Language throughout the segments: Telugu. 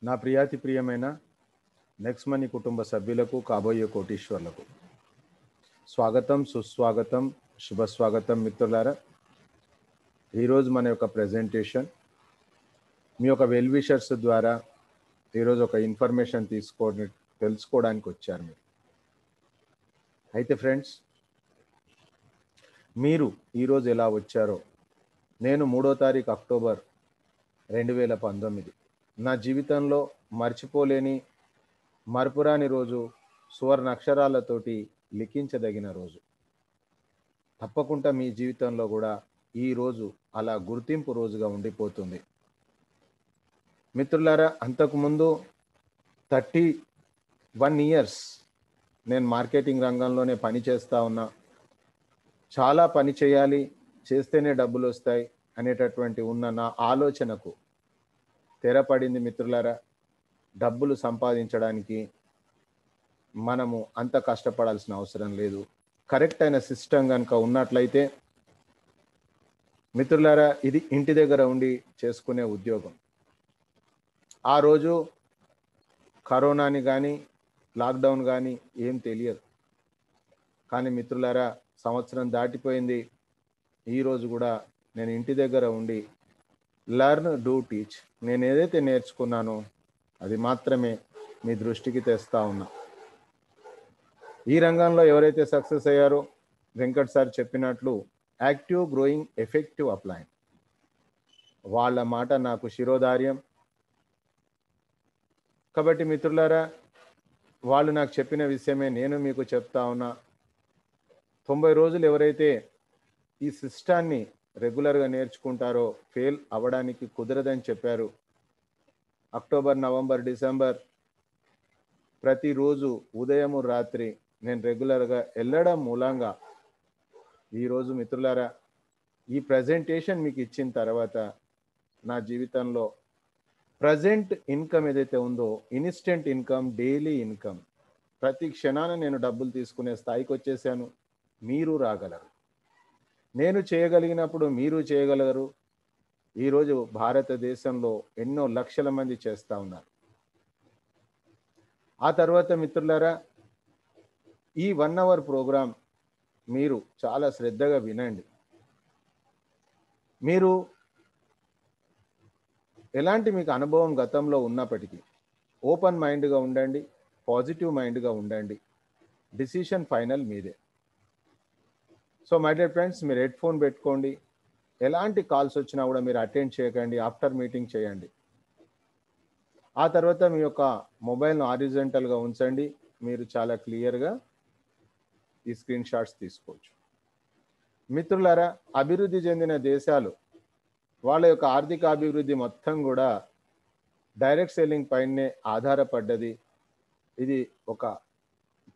నా ప్రియాతి ప్రియమైన నెక్స్ట్ మనీ కుటుంబ సభ్యులకు కాబోయే కోటీశ్వర్లకు స్వాగతం, సుస్వాగతం, శుభస్వాగతం మిత్రులారా. ఈరోజు మన యొక్క ప్రెజెంటేషన్ మీ యొక్క వెల్ విషర్స్ ద్వారా ఈరోజు ఒక ఇన్ఫర్మేషన్ తెలుసుకోవడానికి వచ్చారు మీరు. అయితే ఫ్రెండ్స్, మీరు ఈరోజు ఎలా వచ్చారో, నేను 3వ తారీఖు అక్టోబర్ 2019 నా జీవితంలో మర్చిపోలేని మరపురాని రోజు, సువర్ణ అక్షరాలతోటి లిఖించదగిన రోజు. తప్పకుండా మీ జీవితంలో కూడా ఈ రోజు అలా గుర్తింపు రోజుగా ఉండిపోతుంది. మిత్రులారా, అంతకుముందు 31 ఇయర్స్ నేను మార్కెటింగ్ రంగంలోనే పని చేస్తూ ఉన్నా. చాలా పని చేయాలి, చేస్తేనే డబ్బులు వస్తాయి అనేటటువంటి ఉన్న నా ఆలోచనకు తెరపడింది. మిత్రులారా, డబ్బులు సంపాదించడానికి మనము అంత కష్టపడాల్సిన అవసరం లేదు. కరెక్ట్ అయిన సిస్టమ్ కనుక ఉన్నట్లయితే మిత్రులారా, ఇది ఇంటి దగ్గర ఉండి చేసుకునే ఉద్యోగం. ఆ రోజు కరోనాని కానీ లాక్డౌన్ కానీ ఏం తెలియదు. కానీ మిత్రులారా, సంవత్సరం దాటిపోయింది. ఈరోజు కూడా నేను ఇంటి దగ్గర ఉండి లెర్న్, డూ, టీచ్, నేను ఏదైతే నేర్చుకున్నానో అది మాత్రమే మీ దృష్టికి తెస్తా ఉన్నా. ఈ రంగంలో ఎవరైతే సక్సెస్ అయ్యారో, వెంకట్ సార్ చెప్పినట్లు యాక్టివ్, గ్రోయింగ్, ఎఫెక్టివ్, అప్లైన్, వాళ్ళ మాట నాకు శిరోధార్యం. కాబట్టి మిత్రులారా, వాళ్ళు నాకు చెప్పిన విషయమే నేను మీకు చెప్తా ఉన్నా. 90 రోజులు ఎవరైతే ఈ సిస్టాన్ని రెగ్యులర్గా నేర్చుకుంటారో ఫెయిల్ అవ్వడానికి కుదరదని చెప్పారు. అక్టోబర్, నవంబర్, డిసెంబర్ ప్రతిరోజు ఉదయము రాత్రి నేను రెగ్యులర్గా వెళ్ళడం మూలంగా ఈరోజు మిత్రులారా ఈ ప్రజెంటేషన్ మీకు ఇచ్చిన తర్వాత నా జీవితంలో ప్రజెంట్ ఇన్కమ్ ఏదైతే ఉందో, ఇన్స్టెంట్ ఇన్కమ్, డైలీ ఇన్కమ్, ప్రతి క్షణాన నేను డబ్బులు తీసుకునే స్థాయికి వచ్చేసాను. మీరు రాగలరు. నేను చేయగలిగినప్పుడు మీరు చేయగలరు. ఈరోజు భారతదేశంలో ఎన్నో లక్షల మంది చేస్తూ ఉన్నారు. ఆ తర్వాత మిత్రులారా, ఈ 1 అవర్ ప్రోగ్రాం మీరు చాలా శ్రద్ధగా వినండి. మీరు ఎలాంటి మీకు అనుభవం గతంలో ఉన్నప్పటికీ ఓపెన్ మైండ్గా ఉండండి, పాజిటివ్ మైండ్గా ఉండండి. డిసిషన్ ఫైనల్ మీదే. సో మై డియర్ ఫ్రెండ్స్, మీరు హెడ్ ఫోన్ పెట్టుకోండి. ఎలాంటి కాల్స్ వచ్చినా కూడా మీరు అటెండ్ చేయకండి. ఆఫ్టర్ మీటింగ్ చేయండి. ఆ తర్వాత మీ యొక్క మొబైల్ను హారిజాంటల్గా ఉంచండి. మీరు చాలా క్లియర్గా ఈ స్క్రీన్ షాట్స్ తీసుకోవచ్చు. మిత్రులారా, అభివృద్ధి చెందిన దేశాలు వాళ్ళ యొక్క ఆర్థిక అభివృద్ధి మొత్తం కూడా డైరెక్ట్ సెల్లింగ్ పైనే ఆధారపడ్డది. ఇది ఒక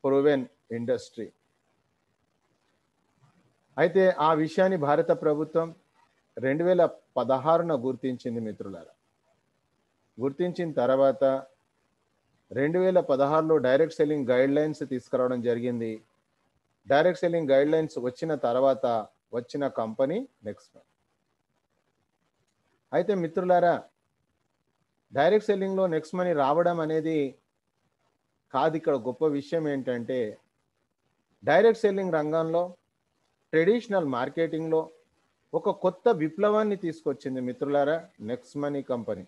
ప్రూవెన్ ఇండస్ట్రీ. అయితే ఆ విషయాన్ని భారత ప్రభుత్వం 2016న గుర్తించింది. మిత్రులారా, గుర్తించిన తర్వాత 2016లో డైరెక్ట్ సెల్లింగ్ గైడ్ లైన్స్ తీసుకురావడం జరిగింది. డైరెక్ట్ సెల్లింగ్ గైడ్ లైన్స్ వచ్చిన తర్వాత వచ్చిన కంపెనీ నెక్స్ట్ మనీ. అయితే మిత్రులారా, డైరెక్ట్ సెల్లింగ్లో నెక్స్ట్ మనీ రావడం అనేది కాదు. ఇక్కడ గొప్ప విషయం ఏంటంటే, డైరెక్ట్ సెల్లింగ్ రంగంలో, ట్రెడిషనల్ మార్కెటింగ్లో ఒక కొత్త విప్లవాన్ని తీసుకొచ్చింది మిత్రులారా నెక్స్ట్ మనీ కంపెనీ.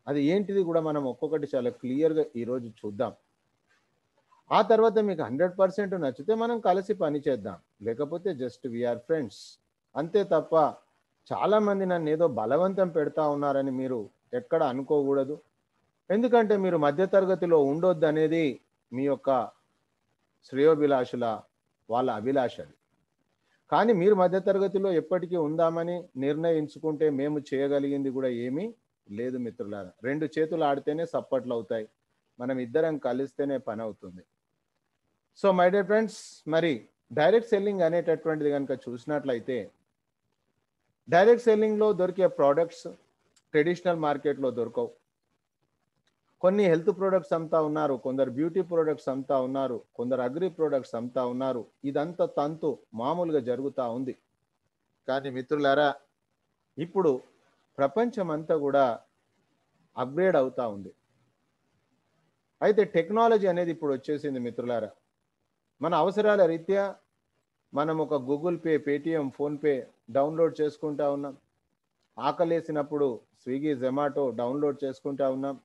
అది ఏంటిది కూడా మనం ఒక్కొక్కటి చాలా క్లియర్గా ఈరోజు చూద్దాం. ఆ తర్వాత మీకు 100% నచ్చితే మనం కలిసి పని చేద్దాం, లేకపోతే జస్ట్ వీఆర్ ఫ్రెండ్స్ అంతే తప్ప చాలామంది నన్ను ఏదో బలవంతం పెడతా ఉన్నారని మీరు ఎక్కడ అనుకోకూడదు. ఎందుకంటే మీరు మధ్యతరగతిలో ఉండొద్దు అనేది మీ యొక్క శ్రేయోభిలాషుల వాళ్ళ అభిలాషలు. కానీ మీరు మధ్యతరగతిలో ఎప్పటికీ ఉందామని నిర్ణయించుకుంటే మేము చేయగలిగింది కూడా ఏమీ లేదు మిత్రులారా. 2 చేతులు ఆడితేనే సప్పట్లు అవుతాయి. మనం ఇద్దరం కలిస్తేనే పని అవుతుంది. సో మై డియర్ ఫ్రెండ్స్, మరి డైరెక్ట్ సెల్లింగ్ అనేటటువంటిది కనుక చూసినట్లయితే, డైరెక్ట్ సెల్లింగ్లో దొరికే ప్రోడక్ట్స్ ట్రెడిషనల్ మార్కెట్లో దొరకవు. కొన్ని హెల్త్ ప్రొడక్ట్స్ అమ్ముతా ఉన్నారు, కొందరు బ్యూటీ ప్రొడక్ట్స్ అమ్ముతా ఉన్నారు, కొందరు అగ్రి ప్రొడక్ట్స్ అమ్ముతా ఉన్నారు. ఇదంతా తంతు మామూలుగా జరుగుతూ ఉంది. కానీ మిత్రులారా, ఇప్పుడు ప్రపంచం అంతా కూడా అప్గ్రేడ్ అవుతూ ఉంది. అయితే టెక్నాలజీ అనేది ఇప్పుడు వచ్చేసింది మిత్రులారా. మన అవసరాల రీత్యా మనం ఒక Google pay, Paytm, PhonePe download చేసుకుంటా ఉన్నాం. ఆకలేసినప్పుడు స్విగ్గీ, జొమాటో డౌన్లోడ్ చేసుకుంటా ఉన్నాం.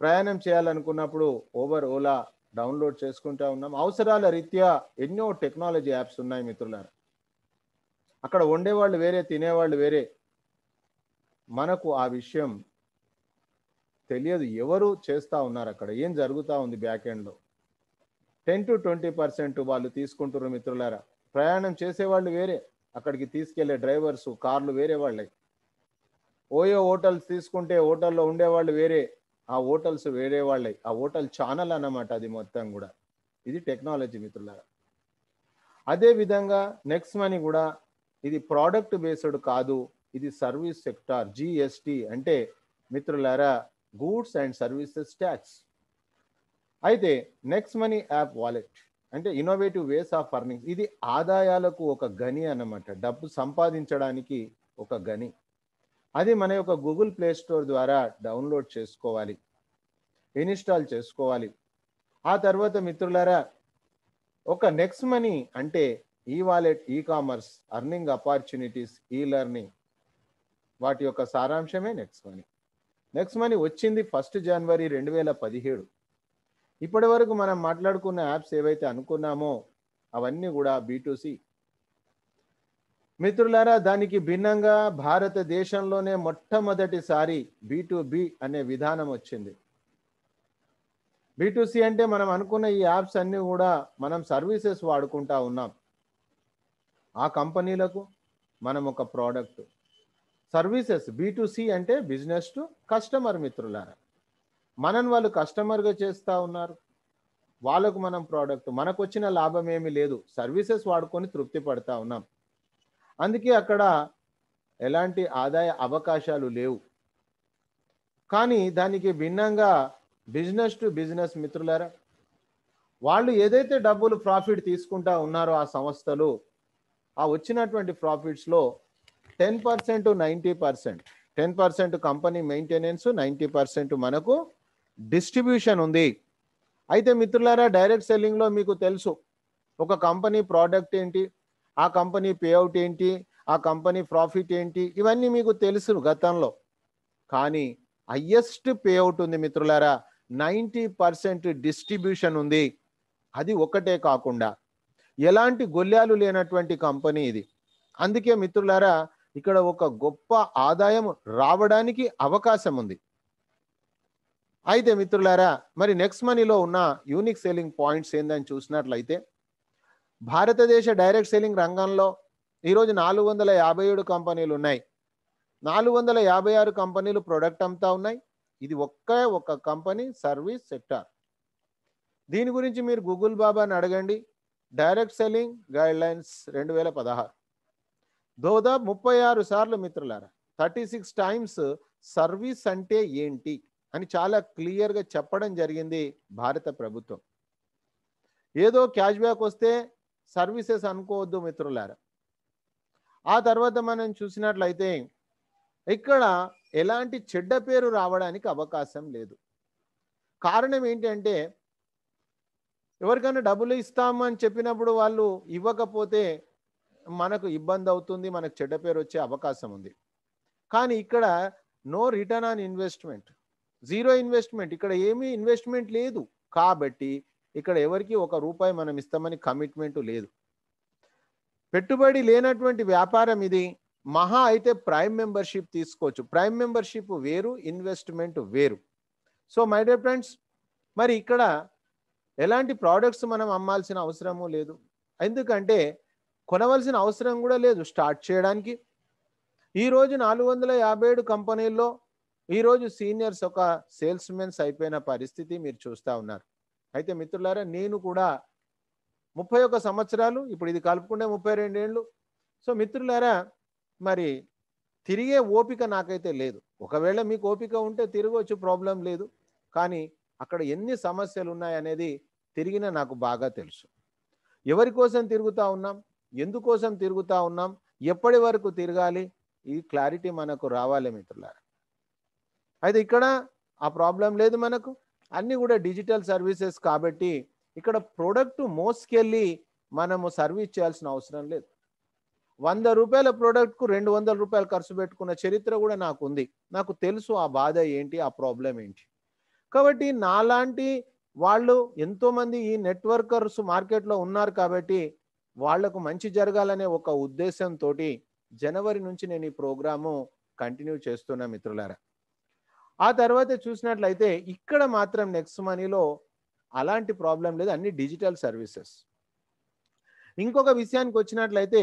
ప్రయాణం చేయాలనుకున్నప్పుడు ఊబర్, ఓలా డౌన్లోడ్ చేసుకుంటా ఉన్నాం. అవసరాల రీత్యా ఎన్నో టెక్నాలజీ యాప్స్ ఉన్నాయి మిత్రులారా. అక్కడ వండేవాళ్ళు వేరే, తినేవాళ్ళు వేరే. మనకు ఆ విషయం తెలియదు. ఎవరు చేస్తూ ఉన్నారు, అక్కడ ఏం జరుగుతూ ఉంది బ్యాక్ ఎండ్లో. 10-20% వాళ్ళు తీసుకుంటున్నారు మిత్రులారా. ప్రయాణం చేసేవాళ్ళు వేరే, అక్కడికి తీసుకెళ్లే డ్రైవర్సు, కార్లు వేరే వాళ్ళే. ఓయో హోటల్స్ తీసుకుంటే హోటల్లో ఉండేవాళ్ళు వేరే, ఆ హోటల్స్ వేరే వాళ్ళే. ఆ హోటల్ ఛానల్ అన్నమాట అది మొత్తం కూడా. ఇది టెక్నాలజీ మిత్రులారా. అదే విధంగా నెక్స్ట్ మనీ కూడా ఇది ప్రోడక్ట్ బేస్డ్ కాదు, ఇది సర్వీస్ సెక్టార్. జిఎస్టి అంటే మిత్రులారా గూడ్స్ అండ్ సర్వీసెస్ ట్యాక్స్. అయితే నెక్స్ట్ మనీ యాప్ వాలెట్ అంటే ఇన్నోవేటివ్ వేస్ ఆఫ్ అర్నింగ్. ఇది ఆదాయాలకు ఒక గని అన్నమాట, డబ్బు సంపాదించడానికి ఒక గని. అది మన యొక్క గూగుల్ ప్లే స్టోర్ ద్వారా డౌన్లోడ్ చేసుకోవాలి, ఇన్స్టాల్ చేసుకోవాలి. ఆ తర్వాత మిత్రులారా ఒక నెక్స్ట్ మనీ అంటే ఈ wallet, e commerce, earning opportunities, ఈ లెర్నింగ్, వాటి యొక్క సారాంశమే నెక్స్ట్ మనీ. నెక్స్ట్ మనీ వచ్చింది 1 జనవరి 2017. ఇప్పటి వరకు మనం మాట్లాడుకున్న యాప్స్ ఏవైతే అనుకున్నామో అవన్నీ కూడా B2C మిత్రులారా. దానికి భిన్నంగా భారతదేశంలోనే మొట్టమొదటిసారి B2B అనే విధానం వచ్చింది. B2C అంటే మనం అనుకున్న ఈ యాప్స్ అన్నీ కూడా మనం సర్వీసెస్ వాడుకుంటా ఉన్నాం. ఆ కంపెనీలకు మనం ఒక ప్రోడక్ట్, సర్వీసెస్. B2C అంటే బిజినెస్ టు కస్టమర్ మిత్రులారా. మనని వాళ్ళు కస్టమర్గా చేస్తూ ఉన్నారు, వాళ్ళకు మనం ప్రోడక్ట్. మనకు వచ్చిన లాభం ఏమీ లేదు, సర్వీసెస్ వాడుకొని తృప్తి పడతా ఉన్నాం. అందుకే అక్కడ ఎలాంటి ఆదాయ అవకాశాలు లేవు. కానీ దానికి భిన్నంగా బిజినెస్ టు బిజినెస్ మిత్రులారా, వాళ్ళు ఏదైతే డబ్బులు ప్రాఫిట్ తీసుకుంటా ఉన్నారో ఆ సంస్థలు, ఆ వచ్చినటువంటి ప్రాఫిట్స్లో 10% to 90%, 10% కంపెనీ మెయింటెనెన్స్, 90% మనకు డిస్ట్రిబ్యూషన్ ఉంది. అయితే మిత్రులారా డైరెక్ట్ సెల్లింగ్లో మీకు తెలుసు, ఒక కంపెనీ ప్రోడక్ట్ ఏంటి, ఆ కంపెనీ పేఅవుట్ ఏంటి, ఆ కంపెనీ ప్రాఫిట్ ఏంటి, ఇవన్నీ మీకు తెలుసు గతంలో. కానీ హైయెస్ట్ పేఅవుట్ ఉంది మిత్రులారా, 90% డిస్ట్రిబ్యూషన్ ఉంది. అది ఒకటే కాకుండా ఎలాంటి గొల్లాలు లేనటువంటి కంపెనీ ఇది. అందుకే మిత్రులారా ఇక్కడ ఒక గొప్ప ఆదాయం రావడానికి అవకాశం ఉంది. అయితే మిత్రులారా మరి నెక్స్ట్ మనీలో ఉన్న యూనిక్ సెల్లింగ్ పాయింట్స్ ఏందని చూసినట్లయితే, భారతదేశ డైరెక్ట్ సెల్లింగ్ రంగంలో ఈరోజు 457 కంపెనీలు ఉన్నాయి. 456 కంపెనీలు ప్రొడక్ట్ అమ్ముతా ఉన్నాయి. ఇది ఒక్క కంపెనీ సర్వీస్ సెక్టార్. దీని గురించి మీరు గూగుల్ బాబాని అడగండి. డైరెక్ట్ సెల్లింగ్ గైడ్ లైన్స్ 2016 దాదాపు 36 సార్లు మిత్రులారా, 36 టైమ్స్ సర్వీస్ అంటే ఏంటి అని చాలా క్లియర్గా చెప్పడం జరిగింది భారత ప్రభుత్వం. ఏదో క్యాష్ బ్యాక్ వస్తే సర్వీసెస్ అనుకోవద్దు మిత్రులారా. ఆ తర్వాత మనం చూసినట్లయితే ఇక్కడ ఎలాంటి చెడ్డ పేరు రావడానికి అవకాశం లేదు. కారణం ఏంటంటే ఎవరికైనా డబ్బులు ఇస్తామని చెప్పినప్పుడు వాళ్ళు ఇవ్వకపోతే మనకు ఇబ్బంది అవుతుంది, మనకు చెడ్డ పేరు వచ్చే అవకాశం ఉంది. కానీ ఇక్కడ no return on investment, zero investment, ఇక్కడ ఏమీ ఇన్వెస్ట్మెంట్ లేదు. కాబట్టి ఇక్కడ ఎవరికి ₹1 మనం ఇస్తామని కమిట్మెంట్ లేదు. పెట్టుబడి లేనటువంటి వ్యాపారం ఇది. మహా అయితే ప్రైమ్ మెంబర్షిప్ తీసుకోవచ్చు. ప్రైమ్ మెంబర్షిప్ వేరు, ఇన్వెస్ట్మెంట్ వేరు. సో మై డియర్ ఫ్రెండ్స్, మరి ఇక్కడ ఎలాంటి ప్రోడక్ట్స్ మనం అమ్మాల్సిన అవసరము లేదు, ఎందుకంటే కొనవలసిన అవసరం కూడా లేదు స్టార్ట్ చేయడానికి. ఈరోజు 457 కంపెనీల్లో ఈరోజు సీనియర్స్ ఒక సేల్స్మెన్స్ అయిపోయిన పరిస్థితి మీరు చూస్తూ ఉన్నారు. అయితే మిత్రులారా నేను కూడా 31 సంవత్సరాలు, ఇప్పుడు ఇది కలుపుకుంటే 32 ఏళ్ళు. సో మిత్రులారా మరి తిరిగే ఓపిక నాకైతే లేదు. ఒకవేళ మీకు ఓపిక ఉంటే తిరగవచ్చు, ప్రాబ్లం లేదు. కానీ అక్కడ ఎన్ని సమస్యలు ఉన్నాయనేది తిరిగిన నాకు బాగా తెలుసు. ఎవరి కోసం తిరుగుతూ ఉన్నాం, ఎందుకోసం తిరుగుతూ ఉన్నాం, ఎప్పటి వరకు తిరగాలి, ఈ క్లారిటీ మనకు రావాలి మిత్రులారా. అయితే ఇక్కడ ఆ ప్రాబ్లం లేదు మనకు. అన్నీ కూడా డిజిటల్ సర్వీసెస్ కాబట్టి ఇక్కడ ప్రోడక్ట్ మోసుకెళ్ళి మనము సర్వీస్ చేయాల్సిన అవసరం లేదు. 100 రూపాయల ప్రోడక్ట్కు 200 రూపాయలు ఖర్చు పెట్టుకున్న చరిత్ర కూడా నాకు ఉంది. నాకు తెలుసు ఆ బాధ ఏంటి, ఆ ప్రాబ్లం ఏంటి. కాబట్టి నాలాంటి వాళ్ళు ఎంతోమంది ఈ నెట్వర్కర్స్ మార్కెట్లో ఉన్నారు కాబట్టి వాళ్లకు మంచి జరగాలనే ఒక ఉద్దేశంతో జనవరి నుంచి నేను ఈ ప్రోగ్రాము కంటిన్యూ చేస్తున్నా మిత్రులారా. ఆ తర్వాత చూసినట్లయితే ఇక్కడ మాత్రం నెక్స్ట్ మనీలో అలాంటి ప్రాబ్లం లేదు, అన్ని డిజిటల్ సర్వీసెస్. ఇంకొక విషయానికి వచ్చినట్లయితే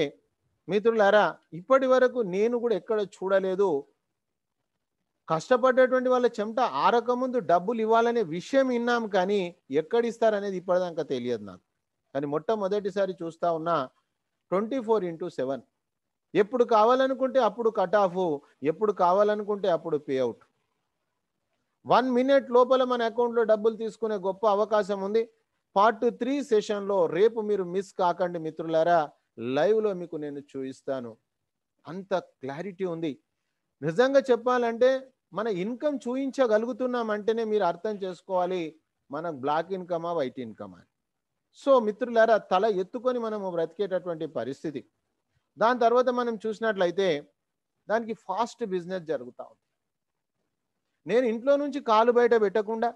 మిత్రులారా, ఇప్పటి వరకు నేను కూడా ఎక్కడ చూడలేదు కష్టపడ్డటువంటి వాళ్ళ చెమట ఆరకముందు డబ్బులు ఇవ్వాలనే విషయం విన్నాం, కానీ ఎక్కడిస్తారనేది ఇప్పటిదాకా తెలియదు నాకు. కానీ మొట్టమొదటిసారి చూస్తా ఉన్నా 24/7, ఎప్పుడు కావాలనుకుంటే అప్పుడు కట్ ఆఫ్, ఎప్పుడు కావాలనుకుంటే అప్పుడు పే అవుట్. 1 మినిట్ లోపల మన అకౌంట్లో డబ్బులు తీసుకునే గొప్ప అవకాశం ఉంది. పార్ట్ 3 సెషన్లో రేపు మీరు మిస్ కాకండి మిత్రులారా, లైవ్లో మీకు నేను చూపిస్తాను. అంత క్లారిటీ ఉంది. నిజంగా చెప్పాలంటే మన ఇన్కమ్ చూపించగలుగుతున్నామంటేనే మీరు అర్థం చేసుకోవాలి మన బ్లాక్ ఇన్కమా వైట్ ఇన్కమా. సో మిత్రులారా, తల ఎత్తుకొని మనము బ్రతికేటటువంటి పరిస్థితి. దాని తర్వాత మనం చూసినట్లయితే దానికి ఫాస్ట్ బిజినెస్ జరుగుతూ ఉంది. నేను ఇంట్లో నుంచి కాలు బయట పెట్టకుండా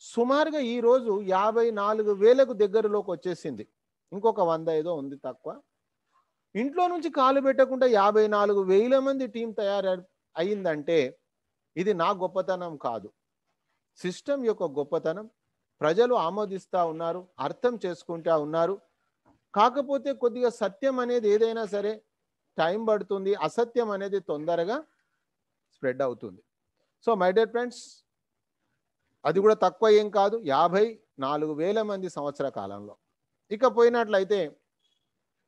సుమారుగా ఈరోజు 54,000కు దగ్గరలోకి వచ్చేసింది. ఇంకొక 100 ఏదో ఉంది తక్కువ. ఇంట్లో నుంచి కాలు పెట్టకుండా 54,000 మంది టీం తయారు అయిందంటే ఇది నా గొప్పతనం కాదు, సిస్టమ్ యొక్క గొప్పతనం. ప్రజలు ఆమోదిస్తూ ఉన్నారు, అర్థం చేసుకుంటా ఉన్నారు. కాకపోతే కొద్దిగా సత్యం అనేది ఏదైనా సరే టైం పడుతుంది, అసత్యం అనేది తొందరగా స్ప్రెడ్ అవుతుంది. సో మై డియర్ ఫ్రెండ్స్, అది కూడా తక్కువ ఏం కాదు, 54,000 మంది సంవత్సర కాలంలో. ఇక పోయినట్లయితే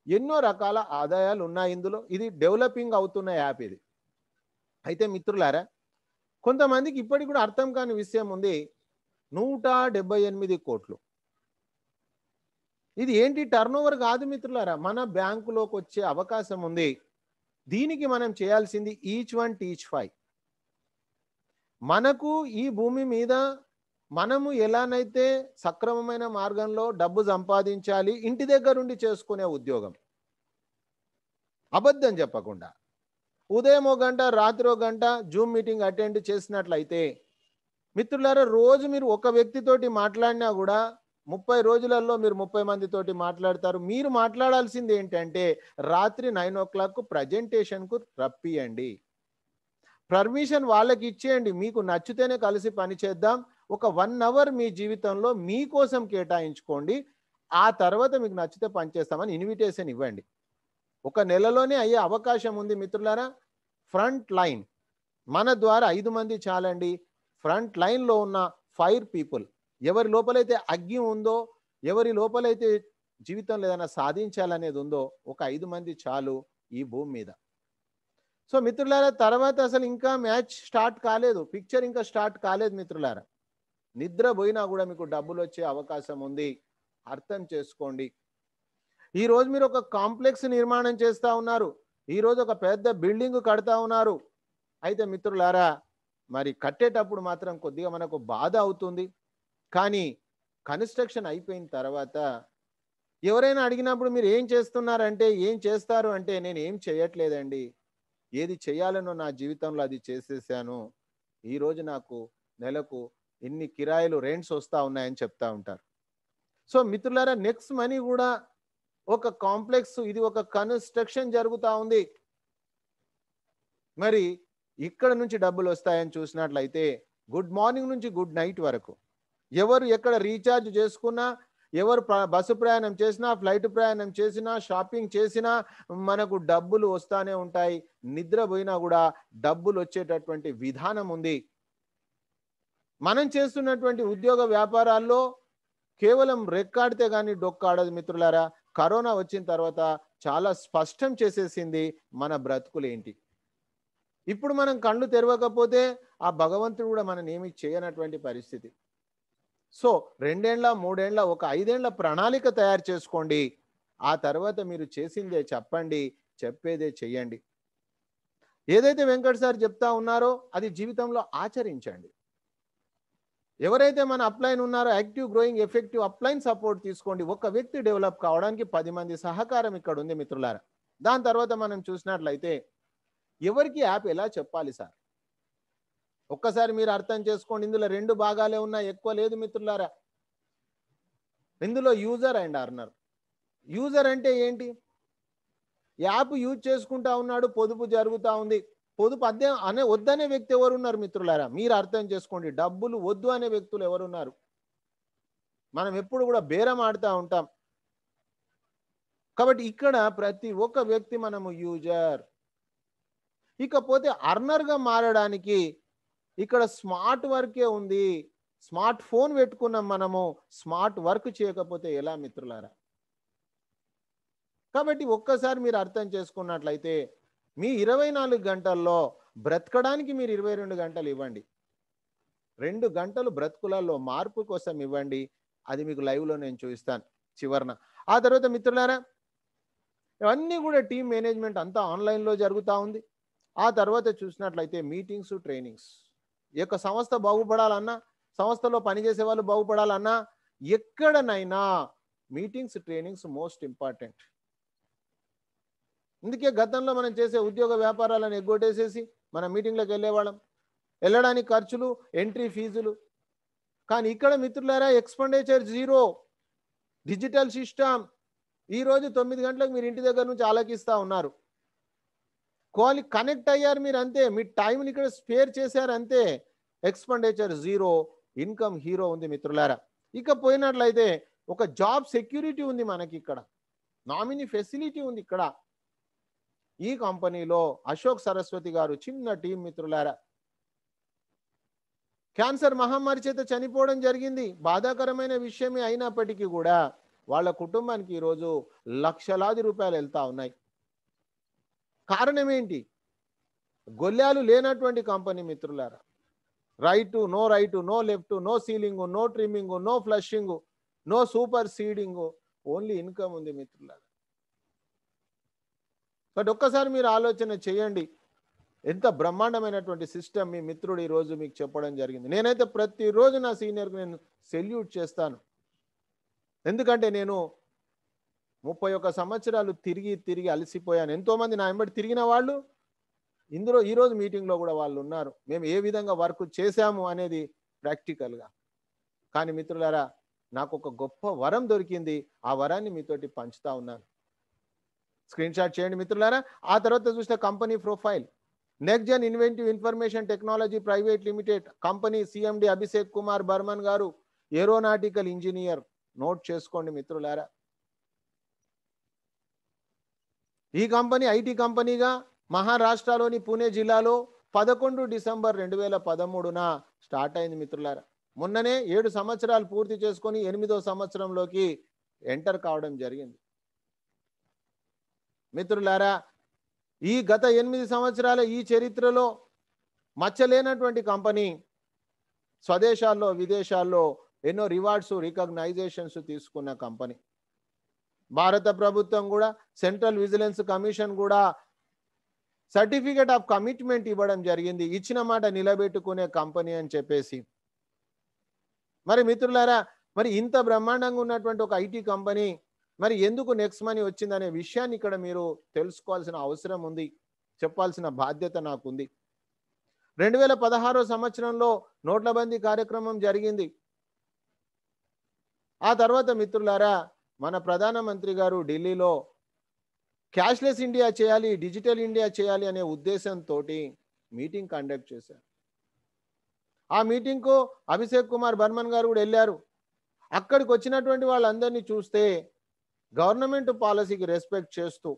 ఎన్నో రకాల ఆదాయాలు ఉన్నాయి ఇందులో. ఇది డెవలపింగ్ అవుతున్న యాప్ ఇది. అయితే మిత్రులారా, కొంతమందికి ఇప్పటికి కూడా అర్థం కాని విషయం ఉంది. 178 కోట్లు, ఇది ఏంటి టర్నోవర్ కాదు మిత్రులారా, మన బ్యాంకులోకి వచ్చే అవకాశం ఉంది. దీనికి మనం చేయాల్సింది ఈచ్ వన్ టీచ్ 5. మనకు ఈ భూమి మీద మనము ఎలానైతే సక్రమమైన మార్గంలో డబ్బు సంపాదించాలి, ఇంటి దగ్గరుండి చేసుకునే ఉద్యోగం, అబద్ధం చెప్పకుండా ఉదయం 1 గంట రాత్రి 1 గంట జూమ్ మీటింగ్ అటెండ్ చేసినట్లయితే మిత్రులారా, రోజు మీరు ఒక వ్యక్తితోటి మాట్లాడినా కూడా 30 రోజులలో మీరు 30 మందితోటి మాట్లాడతారు. మీరు మాట్లాడాల్సింది ఏంటంటే రాత్రి 9 o'clock ప్రజెంటేషన్కు రప్పియండి, పర్మిషన్ వాళ్ళకి ఇచ్చేయండి. మీకు నచ్చితేనే కలిసి పని చేద్దాం. ఒక 1 hour మీ జీవితంలో మీకోసం కేటాయించుకోండి, ఆ తర్వాత మీకు నచ్చితే పనిచేస్తామని ఇన్విటేషన్ ఇవ్వండి. 1 నెలలోనే అయ్యే అవకాశం ఉంది మిత్రులారా. ఫ్రంట్ లైన్ మన ద్వారా 5 మంది చాలండి. ఫ్రంట్ లైన్లో ఉన్న ఫైర్ పీపుల్, ఎవరి లోపలైతే అగ్గి ఉందో, ఎవరి లోపలైతే జీవితంలో ఏదైనా సాధించాలనేది ఉందో, ఒక 5 మంది చాలు ఈ భూమి మీద. సో మిత్రులారా, తర్వాత అసలు ఇంకా మ్యాచ్ స్టార్ట్ కాలేదు, పిక్చర్ ఇంకా స్టార్ట్ కాలేదు మిత్రులారా. నిద్రపోయినా కూడా మీకు డబ్బులు వచ్చే అవకాశం ఉంది, అర్థం చేసుకోండి. ఈరోజు మీరు ఒక కాంప్లెక్స్ నిర్మాణం చేస్తూ ఉన్నారు, ఈరోజు ఒక పెద్ద బిల్డింగ్ కడతా ఉన్నారు. అయితే మిత్రులారా, మరి కట్టేటప్పుడు మాత్రం కొద్దిగా మనకు బాధ అవుతుంది. కానీ కన్స్ట్రక్షన్ అయిపోయిన తర్వాత ఎవరైనా అడిగినప్పుడు మీరు ఏం చేస్తున్నారంటే, ఏం చేస్తారు అంటే, నేను ఏం చేయట్లేదండి, ఏది చేయాలనో నా జీవితంలో అది చేసేసాను, ఈరోజు నాకు నెలకు ఇన్ని కిరాయిలు రెంట్స్ వస్తూ ఉన్నాయని చెప్తా ఉంటారు. సో మిత్రులారా, నెక్స్ట్ మనీ కూడా ఒక కాంప్లెక్స్, ఇది ఒక కన్స్ట్రక్షన్ జరుగుతూ ఉంది. మరి ఇక్కడ నుంచి డబ్బులు వస్తాయని చూసినట్లయితే గుడ్ మార్నింగ్ నుంచి గుడ్ నైట్ వరకు ఎవరు ఎక్కడ రీఛార్జ్ చేసుకున్నా, ఎవరు బస్సు ప్రయాణం చేసినా, ఫ్లైట్ ప్రయాణం చేసినా, షాపింగ్ చేసినా మనకు డబ్బులు వస్తానే ఉంటాయి. నిద్రపోయినా కూడా డబ్బులు వచ్చేటటువంటి విధానం ఉంది. మనం చేస్తున్నటువంటి ఉద్యోగ వ్యాపారాల్లో కేవలం రెక్కాడితే కానీ డొక్కాడదు మిత్రులారా. కరోనా వచ్చిన తర్వాత చాలా స్పష్టం చేసేసింది మన బ్రతుకులేంటి. ఇప్పుడు మనం కళ్ళు తెరవకపోతే ఆ భగవంతుడు కూడా మనని ఏమి చేయనటువంటి పరిస్థితి. సో 2 ఏళ్ల 3 ఏళ్ల ఒక 5 ఏళ్ల ప్రణాళిక తయారు చేసుకోండి. ఆ తర్వాత మీరు చేసిందే చెప్పండి, చెప్పేదే చెయ్యండి. ఏదైతే వెంకట్ సార్ చెప్తా ఉన్నారో అది జీవితంలో ఆచరించండి. ఎవరైతే మన అప్లైన్ ఉన్నారో active growing effective upline support తీసుకోండి. ఒక వ్యక్తి డెవలప్ కావడానికి 10 మంది సహకారం ఇక్కడ ఉంది మిత్రులారా. దాని తర్వాత మనం చూసినట్లయితే ఎవరికి యాప్ ఎలా చెప్పాలి సార్? ఒక్కసారి మీరు అర్థం చేసుకోండి. ఇందులో 2 భాగాలే ఉన్నాయి, ఎక్కువ లేదు మిత్రులారా. ఇందులో యూజర్ అండ్ అర్నర్. యూజర్ అంటే ఏంటి? యాప్ యూజ్ చేసుకుంటా ఉన్నాడు, పొదుపు జరుగుతూ ఉంది. పొదుపు వద్దనే వ్యక్తి ఎవరున్నారు మిత్రులారా? మీరు అర్థం చేసుకోండి. డబ్బులు వద్దు అనే వ్యక్తులు ఎవరున్నారు? మనం ఎప్పుడు కూడా బేరం ఆడుతూ ఉంటాం. కాబట్టి ఇక్కడ ప్రతి ఒక్క వ్యక్తి మనము యూజర్. ఇకపోతే అర్నర్గా మారడానికి ఇక్కడ స్మార్ట్ వర్కే ఉంది. స్మార్ట్ ఫోన్ పెట్టుకున్నాం మనము, స్మార్ట్ వర్క్ చేయకపోతే ఎలా మిత్రులారా? కాబట్టి ఒక్కసారి మీరు అర్థం చేసుకున్నట్లయితే మీ 24 గంటల్లో బ్రతకడానికి మీరు 22 గంటలు ఇవ్వండి. 2 గంటలు బ్రతుకులలో మార్పు కోసం ఇవ్వండి. అది మీకు లైవ్లో నేను చూపిస్తాను చివరన. ఆ తర్వాత మిత్రులారా, ఇవన్నీ కూడా టీమ్ మేనేజ్మెంట్ అంతా ఆన్లైన్లో జరుగుతూ ఉంది. ఆ తర్వాత చూసినట్లయితే మీటింగ్స్, ట్రైనింగ్స్. ఈ యొక్క సంస్థ బాగుపడాలన్నా, సంస్థలో పనిచేసే వాళ్ళు బాగుపడాలన్నా ఎక్కడనైనా మీటింగ్స్, ట్రైనింగ్స్ మోస్ట్ ఇంపార్టెంట్. అందుకే గతంలో మనం చేసే ఉద్యోగ వ్యాపారాలను ఎగ్గొట్టేసేసి మన మీటింగ్లకు వెళ్ళేవాళ్ళం. వెళ్ళడానికి ఖర్చులు, ఎంట్రీ ఫీజులు. కానీ ఇక్కడ మిత్రులారా ఎక్స్పెండిచర్ జీరో, డిజిటల్ సిస్టమ్. ఈరోజు 9 గంటలకు మీరు ఇంటి దగ్గర నుంచి ఆలోకిస్తూ ఉన్నారు. కనెక్ట్ అయ్యారు మీరు అంతే. మీ టైంని ఇక్కడ స్పేర్ చేశారు అంతే. ఎక్స్పెండిచర్ జీరో, ఇన్కమ్ హీరో ఉంది మిత్రులారా. ఇక పోయినట్లయితే ఒక జాబ్ సెక్యూరిటీ ఉంది మనకి ఇక్కడ. నామినీ ఫెసిలిటీ ఉంది ఇక్కడ. ఈ కంపెనీలో అశోక్ సరస్వతి గారు చిన్న టీం మిత్రులారా. క్యాన్సర్ మహమ్మారి చేత చనిపోవడం జరిగింది. బాధాకరమైన విషయమే అయినప్పటికీ కూడా వాళ్ళ కుటుంబానికి ఈరోజు లక్షలాది రూపాయలు వెళ్తా ఉన్నాయి. కారణం ఏంటి? గొల్లాలు లేనటువంటి కంపెనీ మిత్రులారా. Right, no left, no ceiling, no trimming, no flushing, no super seeding, only income ఉంది మిత్రులారా. బట్ ఒక్కసారి మీరు ఆలోచన చేయండి, ఎంత బ్రహ్మాండమైనటువంటి సిస్టమ్ మీ మిత్రుడు ఈరోజు మీకు చెప్పడం జరిగింది. నేనైతే ప్రతిరోజు నా సీనియర్కి నేను సెల్యూట్ చేస్తాను. ఎందుకంటే నేను 31 సంవత్సరాలు తిరిగి అలసిపోయాను. ఎంతోమంది నా వెంబడి తిరిగిన వాళ్ళు ఇందులో ఈరోజు మీటింగ్లో కూడా వాళ్ళు ఉన్నారు. మేము ఏ విధంగా వర్క్ చేశాము అనేది ప్రాక్టికల్గా. కానీ మిత్రులారా, నాకు ఒక గొప్ప వరం దొరికింది. ఆ వరాన్ని మీతోటి పంచుతా ఉన్నాను. స్క్రీన్ షాట్ చేయండి మిత్రులారా. ఆ తర్వాత చూస్తే company profile. Next gen inventive information technology private limited company CMD Abhishek Kumar Barman గారు, ఏరోనాటికల్ ఇంజనీర్. నోట్ చేసుకోండి మిత్రులారా. ఈ కంపెనీ ఐటీ కంపెనీగా మహారాష్ట్రలోని పూణే జిల్లాలో 11 డిసెంబర్ 2013న స్టార్ట్ అయింది మిత్రులారా. మొన్ననే 7 సంవత్సరాలు పూర్తి చేసుకొని 8వ సంవత్సరంలోకి ఎంటర్ కావడం జరిగింది. మిత్రులారా, ఈ గత 8 సంవత్సరాల ఈ చరిత్రలో మచ్చలేనటువంటి కంపెనీ స్వదేశాల్లో, విదేశాల్లో ఎన్నో రివార్డ్స్, రికగ్నైజేషన్స్ తీసుకున్న కంపెనీ. భారత ప్రభుత్వం కూడా, సెంట్రల్ విజిలెన్స్ కమిషన్ కూడా సర్టిఫికేట్ ఆఫ్ కమిట్మెంట్ ఇవ్వడం జరిగింది. ఇచ్చిన మాట నిలబెట్టుకునే కంపెనీ అని చెప్పేసి. మరి మిత్రులారా, మరి ఇంత బ్రహ్మాండంగా ఉన్నటువంటి ఒక ఐటీ కంపెనీ మరి ఎందుకు నెక్స్ట్ మనీ వచ్చిందనే విషయాన్ని ఇక్కడ మీరు తెలుసుకోవాల్సిన అవసరం ఉంది, చెప్పాల్సిన బాధ్యత నాకుంది. 2016 సంవత్సరంలో నోట్లబందీ కార్యక్రమం జరిగింది. ఆ తర్వాత మిత్రులారా, మన ప్రధానమంత్రి గారు ఢిల్లీలో క్యాష్లెస్ ఇండియా చేయాలి, డిజిటల్ ఇండియా చేయాలి అనే ఉద్దేశంతో మీటింగ్ కండక్ట్ చేశారు. ఆ మీటింగ్కు అభిషేక్ కుమార్ బర్మన్ గారు కూడా వెళ్ళారు. అక్కడికి వచ్చినటువంటి వాళ్ళందరినీ చూస్తే గవర్నమెంట్ పాలసీకి రెస్పెక్ట్ చేస్తూ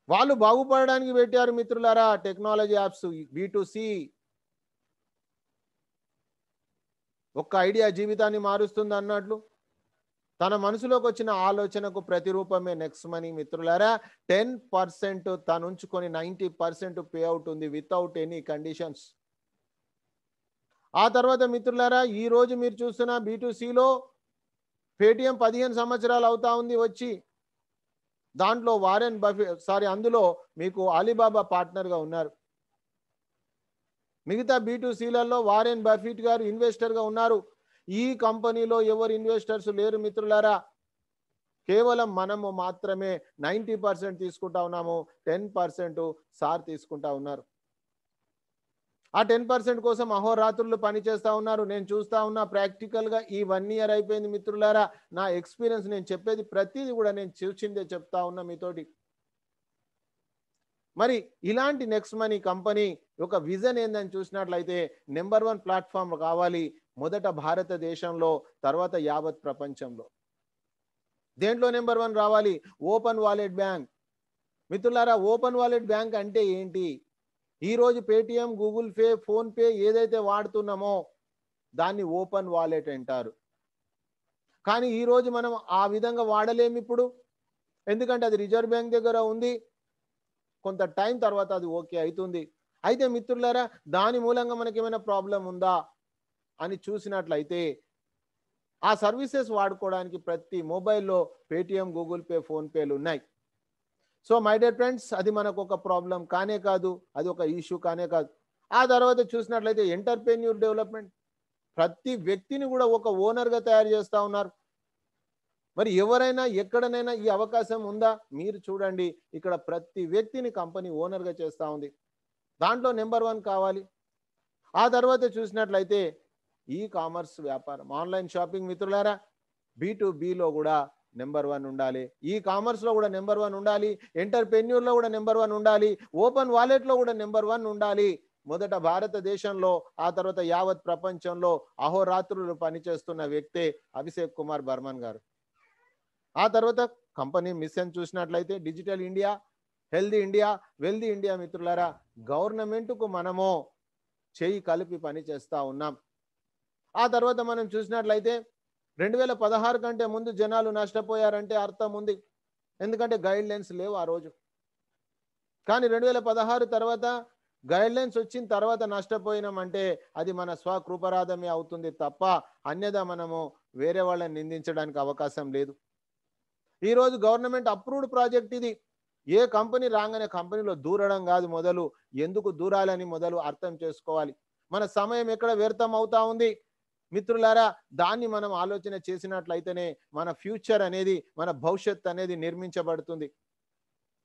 వాళ్ళు బాగుపడడానికి పెట్టారు మిత్రులారా. Technology apps, B2C. ఒక్క ఐడియా జీవితాన్ని మారుస్తుంది అన్నట్లు తన మనసులోకి వచ్చిన ఆలోచనకు ప్రతిరూపమే నెక్స్ట్ మనీ మిత్రులారా. 10% తను ఉంచుకొని 90% పే అవుట్ ఉంది వితౌట్ ఎనీ కండిషన్స్. ఆ తర్వాత మిత్రులారా, ఈ రోజు మీరు చూస్తున్న B2Cలో పేటిఎం 15 సంవత్సరాలు అవుతా ఉంది వచ్చి. దాంట్లో అందులో మీకు అలీబాబా పార్ట్నర్గా ఉన్నారు. మిగతా B2Cలలో వారెన్ బఫెట్ గారు ఇన్వెస్టర్గా ఉన్నారు. ఈ కంపెనీలో ఎవరు ఇన్వెస్టర్స్ లేరు మిత్రులారా. కేవలం మనము మాత్రమే 90% తీసుకుంటా ఉన్నాము, 10% సార్ తీసుకుంటా ఉన్నారు. ఆ 10% కోసం అహోరాత్రులు పనిచేస్తా ఉన్నారు. నేను చూస్తా ఉన్నా ప్రాక్టికల్గా ఈ 1 ఇయర్ అయిపోయింది మిత్రులారా. నా ఎక్స్పీరియన్స్ నేను చెప్పేది ప్రతిదీ కూడా నేను చూసిందే చెప్తా ఉన్నా మీతోటి. మరి ఇలాంటి నెక్స్ట్ మనీ కంపెనీ ఒక విజన్ ఏందని చూసినట్లయితే నెంబర్ 1 ప్లాట్ఫామ్ కావాలి. మొదట భారతదేశంలో, తర్వాత యావత్ ప్రపంచంలో. దేంట్లో నెంబర్ 1 రావాలి? Open wallet bank. మిత్రులారా, ఓపెన్ వాలెట్ బ్యాంక్ అంటే ఏంటి? ఈరోజు Paytm, Google pay, phone pay ఏదైతే వాడుతున్నామో దాన్ని ఓపెన్ వాలెట్ అంటారు. కానీ ఈరోజు మనం ఆ విధంగా వాడలేము ఇప్పుడు. ఎందుకంటే అది రిజర్వ్ బ్యాంక్ దగ్గర ఉంది. కొంత టైం తర్వాత అది ఓకే అవుతుంది. అయితే మిత్రులారా, దాని మూలంగా మనకి ఏమైనా ప్రాబ్లం ఉందా అని చూసినట్లయితే ఆ సర్వీసెస్ వాడుకోవడానికి ప్రతి మొబైల్లో పేటిఎం, గూగుల్ పే, ఫోన్ పేలు ఉన్నాయి. సో మై డియర్ ఫ్రెండ్స్, అది మనకు ఒక ప్రాబ్లం కానే కాదు, అది ఒక ఇష్యూ కానే కాదు. ఆ తర్వాత చూసినట్లయితే ఎంటర్‌ప్రెన్యూర్ డెవలప్మెంట్. ప్రతి వ్యక్తిని కూడా ఒక ఓనర్‌గా తయారు చేస్తా ఉన్నారు. మరి ఎవరైనా ఎక్కడనైనా ఈ అవకాశం ఉందా? మీరు చూడండి, ఇక్కడ ప్రతి వ్యక్తిని కంపెనీ ఓనర్‌గా చేస్తా ఉంది. దాంట్లో నెంబర్ 1 కావాలి. ఆ తర్వాత చూసినట్లయితే ఈ కామర్స్ వ్యాపారం, ఆన్లైన్ షాపింగ్ మిత్రులారా, B2Bలో కూడా నెంబర్ 1 ఉండాలి. ఈ కామర్స్లో కూడా నెంబర్ 1 ఉండాలి. ఎంటర్‌ప్రెన్యూర్‌లో కూడా నెంబర్ 1 ఉండాలి. ఓపెన్ వాలెట్‌లో కూడా నెంబర్ 1 ఉండాలి. మొదట భారతదేశంలో, ఆ తర్వాత యావత్ ప్రపంచంలో అహోరాత్రులు పనిచేస్తున్న వ్యక్తే అభిషేక్ కుమార్ బర్మన్ గారు. ఆ తర్వాత కంపెనీ మిషన్ చూసినట్లయితే digital India, healthy India, wealthy India మిత్రులారా, గవర్నమెంట్‌కు మనము చేయి కలిపి పని చేస్తా ఉన్నాం. ఆ తర్వాత మనం చూసినట్లయితే 2016 కంటే ముందు జనాలు నష్టపోయారంటే అర్థం ఉంది. ఎందుకంటే గైడ్ లైన్స్ లేవు ఆ రోజు. కానీ 2016 తర్వాత గైడ్ లైన్స్ వచ్చిన తర్వాత నష్టపోయినామంటే అది మన స్వకృపరాధమే అవుతుంది తప్ప అన్యదా మనము వేరే వాళ్ళని నిందించడానికి అవకాశం లేదు. ఈరోజు గవర్నమెంట్ అప్రూవ్డ్ ప్రాజెక్ట్ ఇది. ఏ కంపెనీ రాగానే కంపెనీలో దూరడం కాదు, మొదలు ఎందుకు దూరాలని మొదలు అర్థం చేసుకోవాలి. మన సమయం ఎక్కడ వ్యర్థం అవుతా ఉంది మిత్రులారా, దాన్ని మనం ఆలోచన చేసినట్లయితేనే మన ఫ్యూచర్ అనేది, మన భవిష్యత్ అనేది నిర్మించబడుతుంది.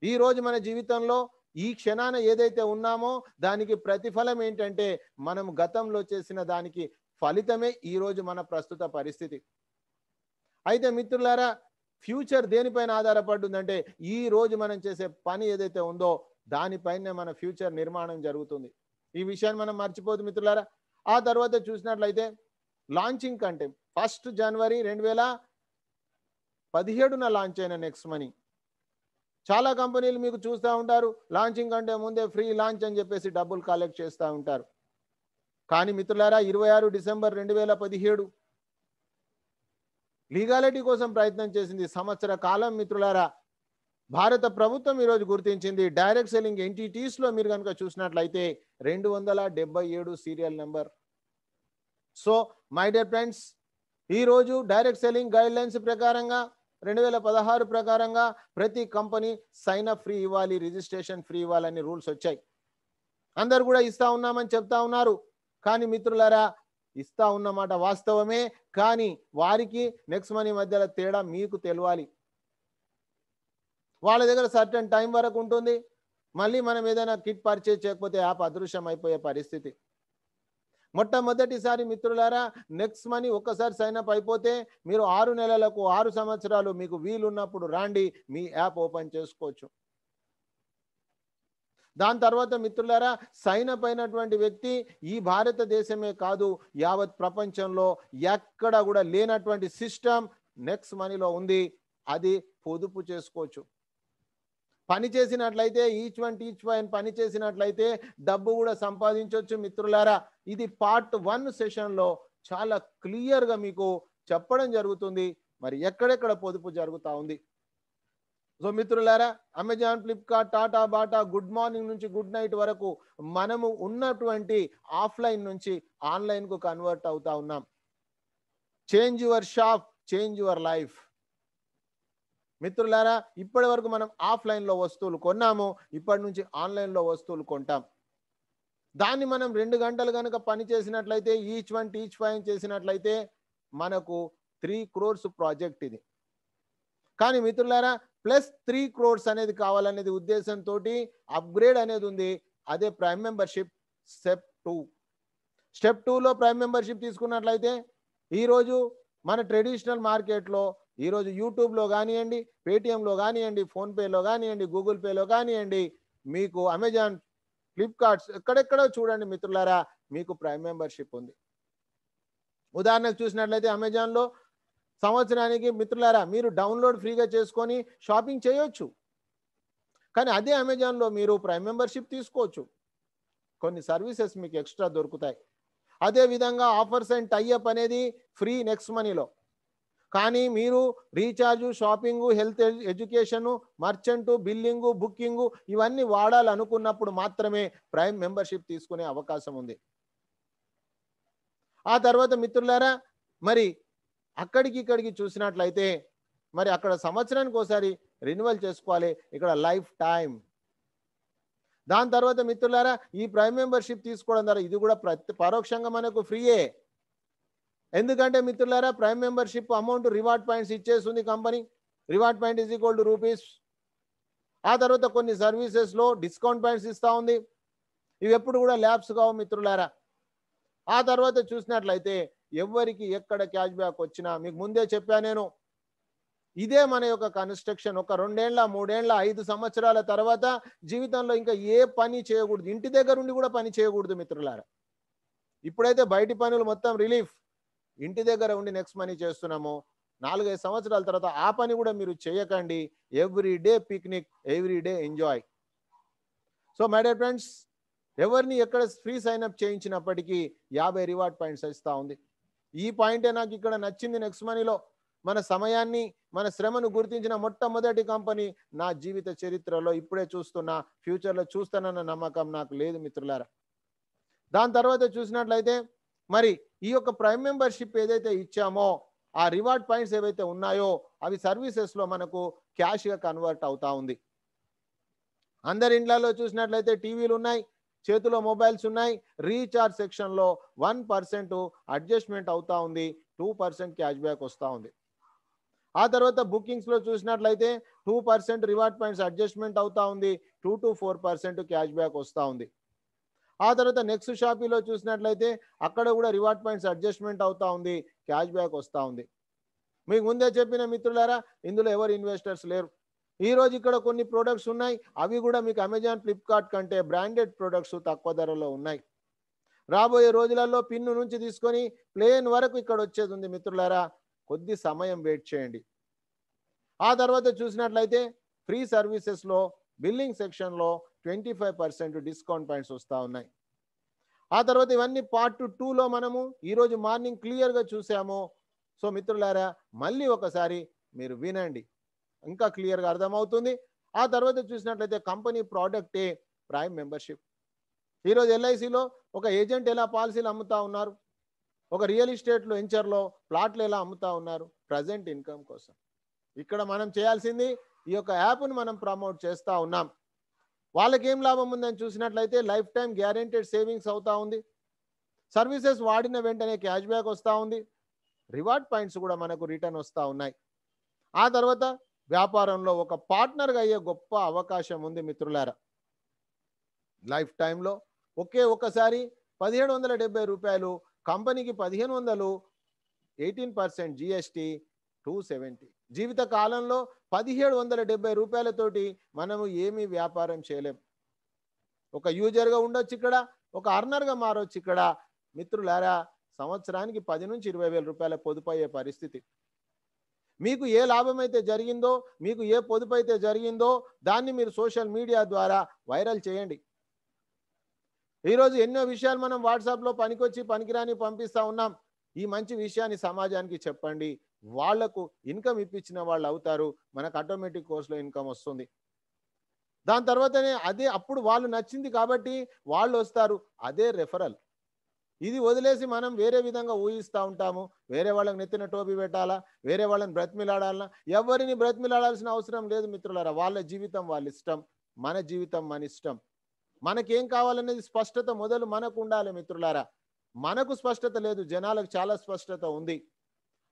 ఈ రోజు మన జీవితంలో ఈ క్షణాన ఏదైతే ఉన్నామో దానికి ప్రతిఫలం ఏంటంటే మనం గతంలో చేసిన దానికి ఫలితమే ఈ రోజు మన ప్రస్తుత పరిస్థితి. అయితే మిత్రులారా, ఫ్యూచర్ దేనిపైన ఆధారపడుతుందంటే ఈ రోజు మనం చేసే పని ఏదైతే ఉందో దానిపైనే మన ఫ్యూచర్ నిర్మాణం జరుగుతుంది. ఈ విషయాన్ని మనం మర్చిపోదు మిత్రులారా. ఆ తర్వాత చూసినట్లయితే లాంచింగ్ కంటే 1 జనవరి 2017న లాంచ్ అయిన నెక్స్ట్ మనీ. చాలా కంపెనీలు మీకు చూస్తూ ఉంటారు, లాంచింగ్ కంటే ముందే ఫ్రీ లాంచ్ అని చెప్పేసి డబ్బులు కలెక్ట్ చేస్తూ ఉంటారు. కానీ మిత్రులారా, 26 డిసెంబర్ 2017 లీగాలిటీ కోసం ప్రయత్నం చేసింది. సంవత్సర కాలం మిత్రులారా, భారత ప్రభుత్వం ఈరోజు గుర్తించింది. డైరెక్ట్ సెల్లింగ్ ఎంటిటీస్లో మీరు కనుక చూసినట్లయితే 277 serial number. So my dear friends, ఈరోజు డైరెక్ట్ సెల్లింగ్ గైడ్ లైన్స్ ప్రకారంగా 2016 ప్రకారంగా ప్రతి కంపెనీ సైన్ అప్ ఫ్రీ ఇవ్వాలి, రిజిస్ట్రేషన్ ఫ్రీ ఇవ్వాలని రూల్స్ వచ్చాయి. అందరు కూడా ఇస్తా ఉన్నామని చెప్తా ఉన్నారు. కానీ మిత్రులారా, ఇస్తా ఉన్నమాట వాస్తవమే, కానీ వారికి నెక్స్ట్ మనీ మధ్యలో తేడా మీకు తెలియాలి. వాళ్ళ దగ్గర సర్టెన్ టైం వరకు ఉంటుంది. మళ్ళీ మనం ఏదైనా కిట్ పర్చేజ్ చేయకపోతే యాప్ అదృశ్యం అయిపోయే పరిస్థితి. మొట్టమొదటిసారి మిత్రులారా, నెక్స్ట్ మనీ ఒక్కసారి సైన్ అప్ అయిపోతే మీరు 6 నెలలకు 6 సంవత్సరాలు మీకు వీలున్నప్పుడు రాండి, మీ యాప్ ఓపెన్ చేసుకోవచ్చు. దాని తర్వాత మిత్రులారా, సైన్ అప్ అయినటువంటి వ్యక్తి ఈ భారతదేశమే కాదు, యావత్ ప్రపంచంలో ఎక్కడ కూడా లేనటువంటి సిస్టమ్ నెక్స్ట్ మనీలో ఉంది. అది పొదుపు చేసుకోవచ్చు. పని చేసినట్లయితే ఈచ్ వన్ పని చేసినట్లయితే డబ్బు కూడా సంపాదించవచ్చు మిత్రులారా. ఇది పార్ట్ 1 సెషన్లో చాలా క్లియర్గా మీకు చెప్పడం జరుగుతుంది. మరి ఎక్కడెక్కడ పొదుపు జరుగుతూ ఉంది. సో మిత్రులారా, Amazon, Flipkart, Tata, Bata, good morning నుంచి గుడ్ నైట్ వరకు మనము ఉన్నటువంటి ఆఫ్లైన్ నుంచి ఆన్లైన్కు కన్వర్ట్ అవుతా ఉన్నాం. Change your shop, change your life. మిత్రులారా, ఇప్పటి వరకు మనం ఆఫ్లైన్లో వస్తువులు కొన్నాము, ఇప్పటి నుంచి ఆన్లైన్లో వస్తువులు కొంటాం. దాన్ని మనం 2 గంటలు గనుక పని చేసినట్లయితే ఈచ్ వన్ టీచ్ ఫైన్ చేసినట్లయితే మనకు 3 crores ప్రాజెక్ట్ ఇది. కానీ మిత్రులారా +3 crores అనేది కావాలనేది ఉద్దేశంతో అప్గ్రేడ్ అనేది ఉంది. అదే ప్రైమ్ మెంబర్షిప్ స్టెప్ 2. స్టెప్ 2లో ప్రైమ్ మెంబర్షిప్ తీసుకున్నట్లయితే ఈరోజు మన ట్రెడిషనల్ మార్కెట్లో ఈరోజు యూట్యూబ్లో కానివ్వండి, పేటిఎంలో కానివ్వండి, ఫోన్పేలో కానివ్వండి, గూగుల్ పేలో కానివ్వండి, మీకు అమెజాన్, ఫ్లిప్కార్ట్స్ ఎక్కడెక్కడో చూడండి మిత్రులారా మీకు ప్రైమ్ మెంబర్షిప్ ఉంది. ఉదాహరణకు చూసినట్లయితే అమెజాన్లో సంవత్సరానికి మిత్రులారా మీరు డౌన్లోడ్ ఫ్రీగా చేసుకొని షాపింగ్ చేయొచ్చు. కానీ అదే అమెజాన్లో మీరు ప్రైమ్ మెంబర్షిప్ తీసుకోవచ్చు. కొన్ని సర్వీసెస్ మీకు ఎక్స్ట్రా దొరుకుతాయి. అదేవిధంగా ఆఫర్స్ అండ్ టైఅప్ అనేది ఫ్రీ నెక్స్ట్ మనీలో. కానీ మీరు recharge, shopping, health, education, merchant, billing, booking ఇవన్నీ వాడాలనుకున్నప్పుడు మాత్రమే ప్రైమ్ మెంబర్షిప్ తీసుకునే అవకాశం ఉంది. ఆ తర్వాత మిత్రులారా మరి అక్కడికి ఇక్కడికి చూసినట్లయితే మరి అక్కడ సంవత్సరానికి ఒకసారి రెన్యువల్ చేసుకోవాలి, ఇక్కడ లైఫ్ టైం. దాని తర్వాత మిత్రులారా ఈ ప్రైమ్ మెంబర్షిప్ తీసుకోవడం ద్వారా ఇది కూడా పరోక్షంగా మనకు ఫ్రీయే. ఎందుకంటే మిత్రులారా prime membership amount reward points ఇచ్చేస్తుంది company. Reward point is equal to rupees. ఆ తర్వాత కొన్ని సర్వీసెస్లో డిస్కౌంట్ పాయింట్స్ ఇస్తూ ఉంది. ఇవి ఎప్పుడు కూడా ల్యాబ్స్ కావు మిత్రులారా. ఆ తర్వాత చూసినట్లయితే ఎవరికి ఎక్కడ క్యాష్ బ్యాక్ వచ్చినా మీకు ముందే చెప్పాను నేను, ఇదే మన యొక్క కన్స్ట్రక్షన్. ఒక 2 ఏళ్ల 3 ఏళ్ల 5 సంవత్సరాల తర్వాత జీవితంలో ఇంకా ఏ పని చేయకూడదు, ఇంటి దగ్గర ఉండి కూడా పని చేయకూడదు మిత్రులారా. ఇప్పుడైతే బయటి పనులు మొత్తం రిలీఫ్, ఇంటి దగ్గర ఉండి నెక్స్ట్ మనీ చేస్తున్నాము. 4-5 సంవత్సరాల తర్వాత ఆ పని కూడా మీరు చేయకండి. Every day picnic, every day enjoy. So my dear friends, ఎవరిని ఎక్కడ ఫ్రీ సైన్అప్ చేయించినప్పటికీ 50 రివార్డ్ పాయింట్స్ ఇస్తూ ఉంది. ఈ పాయింటే నాకు ఇక్కడ నచ్చింది. నెక్స్ట్ మనీలో మన సమయాన్ని, మన శ్రమను గుర్తించిన మొట్టమొదటి కంపెనీ నా జీవిత చరిత్రలో. ఇప్పుడే చూస్తున్నా, ఫ్యూచర్లో చూస్తానన్న నమ్మకం నాకు లేదు మిత్రులారా. దాని తర్వాత చూసినట్లయితే మరి ఈ యొక్క ప్రైమ్ మెంబర్షిప్ ఏదైతే ఇచ్చామో ఆ రివార్డ్ పాయింట్స్ ఏవైతే ఉన్నాయో అవి సర్వీసెస్లో మనకు క్యాష్గా కన్వర్ట్ అవుతా ఉంది. అందరి ఇండ్లలో చూసినట్లయితే టీవీలు ఉన్నాయి, చేతిలో మొబైల్స్ ఉన్నాయి. రీఛార్జ్ సెక్షన్లో 1% అడ్జస్ట్మెంట్ అవుతా ఉంది, 2% క్యాష్ బ్యాక్ వస్తూ ఉంది. ఆ తర్వాత బుకింగ్స్లో చూసినట్లయితే 2% రివార్డ్ పాయింట్స్ అడ్జస్ట్మెంట్ అవుతా ఉంది, 2 to 4% క్యాష్ బ్యాక్ వస్తూ ఉంది. ఆ తర్వాత నెక్స్ట్ షాపీలో చూసినట్లయితే అక్కడ కూడా రివార్డ్ పాయింట్స్ అడ్జస్ట్మెంట్ అవుతా ఉంది, క్యాష్ బ్యాక్ వస్తూ ఉంది. మీకు ముందే చెప్పిన మిత్రులారా ఇందులో ఎవరు ఇన్వెస్టర్స్ లేరు. ఈరోజు ఇక్కడ కొన్ని ప్రొడక్ట్స్ ఉన్నాయి, అవి కూడా మీకు అమెజాన్, ఫ్లిప్కార్ట్ కంటే బ్రాండెడ్ ప్రొడక్ట్స్ తక్కువ ధరలో ఉన్నాయి. రాబోయే రోజులలో పిన్ను నుంచి తీసుకొని ప్లేన్ వరకు ఇక్కడ వచ్చేది ఉంది మిత్రులారా. కొద్ది సమయం వెయిట్ చేయండి. ఆ తర్వాత చూసినట్లయితే ఫ్రీ సర్వీసెస్లో బిల్లింగ్ సెక్షన్లో 25% డిస్కౌంట్ పాయింట్స్ వస్తూ ఉన్నాయి. ఆ తర్వాత ఇవన్నీ పార్ట్ 2లో మనము ఈరోజు మార్నింగ్ క్లియర్గా చూసాము. సో మిత్రులారా మళ్ళీ ఒకసారి మీరు వినండి, ఇంకా క్లియర్గా అర్థమవుతుంది. ఆ తర్వాత చూసినట్లయితే కంపెనీ ప్రోడక్టే ప్రైమ్ మెంబర్షిప్. ఈరోజు ఎల్ఐసిలో ఒక ఏజెంట్ ఎలా పాలసీలు అమ్ముతా ఉన్నారు, ఒక రియల్ ఎస్టేట్లో వెంచర్లో ప్లాట్లు ఎలా అమ్ముతా ఉన్నారు, ప్రజెంట్ ఇన్కమ్ కోసం. ఇక్కడ మనం చేయాల్సింది ఈ యొక్క యాప్ను మనం ప్రమోట్ చేస్తూ ఉన్నాం. వాళ్ళకి ఏం లాభం ఉందని చూసినట్లయితే లైఫ్ టైం గ్యారెంటెడ్ సేవింగ్స్ అవుతా ఉంది, సర్వీసెస్ వాడిన వెంటనే క్యాష్ బ్యాక్ వస్తూ ఉంది, రివార్డ్ పాయింట్స్ కూడా మనకు రిటర్న్ వస్తూ ఉన్నాయి. ఆ తర్వాత వ్యాపారంలో ఒక పార్ట్నర్గా అయ్యే గొప్ప అవకాశం ఉంది మిత్రులారా. లైఫ్ టైంలో ఒక్కసారి 1770 రూపాయలు, కంపెనీకి 1500, 18% జిఎస్టీ, 270. జీవిత కాలంలో 1770 రూపాయలతోటి మనము ఏమీ వ్యాపారం చేయలేం. ఒక యూజర్గా ఉండొచ్చు ఇక్కడ, ఒక అర్నర్గా మారొచ్చు ఇక్కడ. మిత్రులారా సంవత్సరానికి 10 నుంచి 20 వేల రూపాయల పొదుపు అయ్యే పరిస్థితి. మీకు ఏ లాభం అయితే జరిగిందో, మీకు ఏ పొదుపు అయితే జరిగిందో దాన్ని మీరు సోషల్ మీడియా ద్వారా వైరల్ చేయండి. ఈరోజు ఎన్నో విషయాలు మనం వాట్సాప్లో పనికొచ్చి పనికిరాని పంపిస్తూ ఉన్నాం. ఈ మంచి విషయాన్ని సమాజానికి చెప్పండి. వాళ్లకు ఇన్కమ్ ఇప్పించిన వాళ్ళు అవుతారు, మనకు ఆటోమేటిక్ కోర్సులో ఇన్కమ్ వస్తుంది. దాని తర్వాతనే అదే అప్పుడు వాళ్ళు నచ్చింది కాబట్టి వాళ్ళు వస్తారు, అదే రెఫరల్. ఇది వదిలేసి మనం వేరే విధంగా ఊహిస్తూ ఉంటాము. వేరే వాళ్ళకి నెత్తిన టోపీ పెట్టాలా, వేరే వాళ్ళని బ్రతిమిలాడాలన్నా, ఎవరిని బ్రతిమిలాడాల్సిన అవసరం లేదు మిత్రులారా. వాళ్ళ జీవితం వాళ్ళ ఇష్టం, మన జీవితం మన ఇష్టం. మనకేం కావాలనేది స్పష్టత మొదలు మనకు ఉండాలి మిత్రులారా. మనకు స్పష్టత లేదు, జనాలకు చాలా స్పష్టత ఉంది.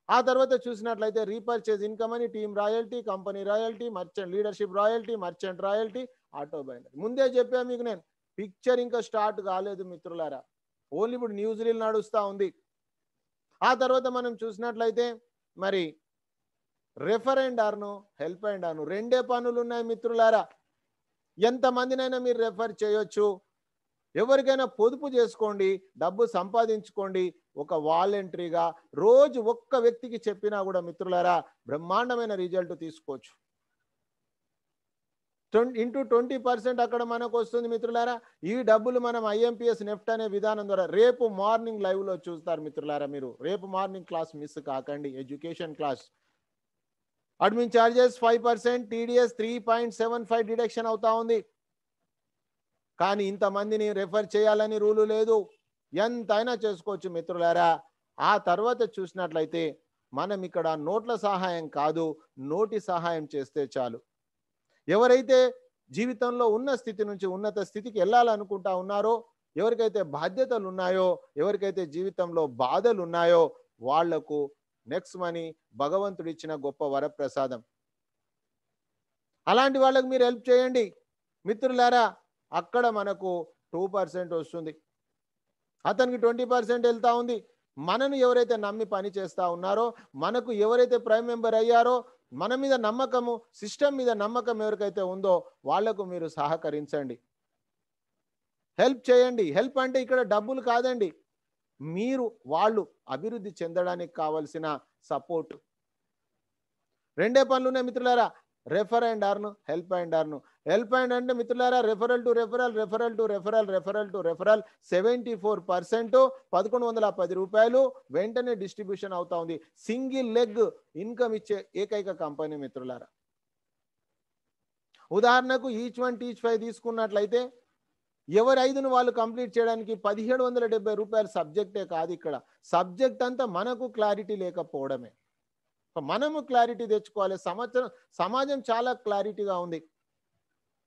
ఆ తర్వాత చూసినట్లయితే రీపర్చేజ్ ఇన్కమ్ అని team royalty, company royalty, merchant leadership royalty, merchant royalty, auto binary. ముందే చెప్పా మీకు నేను, పిక్చర్ ఇంకా స్టార్ట్ కాలేదు మిత్రులారా, ఓన్లీ ఇప్పుడు న్యూస్ రీల్ నడుస్తూ ఉంది. ఆ తర్వాత మనం చూసినట్లయితే మరి refer and earn, help and earn, రెండే పనులు ఉన్నాయి మిత్రులారా. ఎంతమందినైనా మీరు రెఫర్ చేయొచ్చు, ఎవరికైనా పొదుపు చేసుకోండి, డబ్బు సంపాదించుకోండి. ఒక వాలంటరీగా రోజు ఒక్క వ్యక్తికి చెప్పినా కూడా మిత్రులారా బ్రహ్మాండమైన రిజల్ట్ తీసుకోవచ్చు. ఇంటూ 20% అక్కడ మనకు వస్తుంది మిత్రులారా. ఈ డబ్బులు మనం IMPS నెఫ్ట్ అనే విధానం ద్వారా రేపు మార్నింగ్ లైవ్లో చూస్తారు మిత్రులారా. మీరు రేపు మార్నింగ్ క్లాస్ మిస్ కాకండి, education class. Admin charges 5%, TDS 3.75 deduction అవుతా ఉంది. కానీ ఇంతమందిని రెఫర్ చేయాలని రూలు లేదు, ఎంతైనా చేసుకోవచ్చు మిత్రులారా. ఆ తర్వాత చూసినట్లయితే మనం ఇక్కడ నోట్ల సహాయం కాదు, నోటి సహాయం చేస్తే చాలు. ఎవరైతే జీవితంలో ఉన్న స్థితి నుంచి ఉన్నత స్థితికి వెళ్ళాలనుకుంటా ఉన్నారో, ఎవరికైతే బాధ్యతలు ఉన్నాయో, ఎవరికైతే జీవితంలో బాధలు ఉన్నాయో, వాళ్లకు నెక్స్ట్ మనీ భగవంతుడు ఇచ్చిన గొప్ప వరప్రసాదం. అలాంటి వాళ్ళకి మీరు హెల్ప్ చేయండి మిత్రులారా. అక్కడ మనకు 2% వస్తుంది, అతనికి 20% వెళ్తా ఉంది. మనను ఎవరైతే నమ్మి పని చేస్తా ఉన్నారో, మనకు ఎవరైతే ప్రైమ్ మెంబర్ అయ్యారో, మన మీద నమ్మకము, సిస్టమ్ మీద నమ్మకం ఎవరికైతే ఉందో వాళ్లకు మీరు సహకరించండి, హెల్ప్ చేయండి. హెల్ప్ అంటే ఇక్కడ డబ్బులు కాదండి, మీరు వాళ్ళు అభివృద్ధి చెందడానికి కావలసిన సపోర్ట్. రెండే పనులు ఉన్నాయి మిత్రులారా, refer and earn, help and earn. Help and అంటే మిత్రులారా referral to referral, referral to referral, referral to referral 74%, 1110 రూపాయలు వెంటనే డిస్ట్రిబ్యూషన్ అవుతా ఉంది. సింగిల్ లెగ్ ఇన్కమ్ ఇచ్చే ఏకైక కంపెనీ మిత్రులారా. ఉదాహరణకు ఈచ్ వన్ టీచ్ 5 తీసుకున్నట్లయితే ఎవరి 5ను వాళ్ళు కంప్లీట్ చేయడానికి 1770 రూపాయలు సబ్జెక్టే కాదు. ఇక్కడ సబ్జెక్ట్ అంతా మనకు క్లారిటీ లేకపోవడమే. మనము క్లారిటీ తెచ్చుకోవాలి. సమాజం చాలా క్లారిటీగా ఉంది,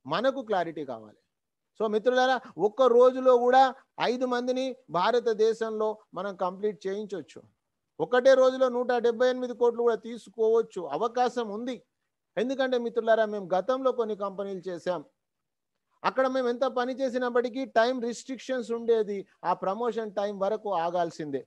మనకు క్లారిటీ కావాలి. సో మిత్రులారా, ఒక్క రోజులో కూడా 5 మందిని భారతదేశంలో మనం కంప్లీట్ చేయించవచ్చు. ఒకటే రోజులో 178 కోట్లు కూడా తీసుకోవచ్చు, అవకాశం ఉంది. ఎందుకంటే మిత్రులారా మేము గతంలో కొన్ని కంపెనీలు చేశాం, అక్కడ మేము ఎంత పని చేసినప్పటికీ టైం రిస్ట్రిక్షన్స్ ఉండేది, ఆ ప్రమోషన్ టైం వరకు ఆగాల్సిందే.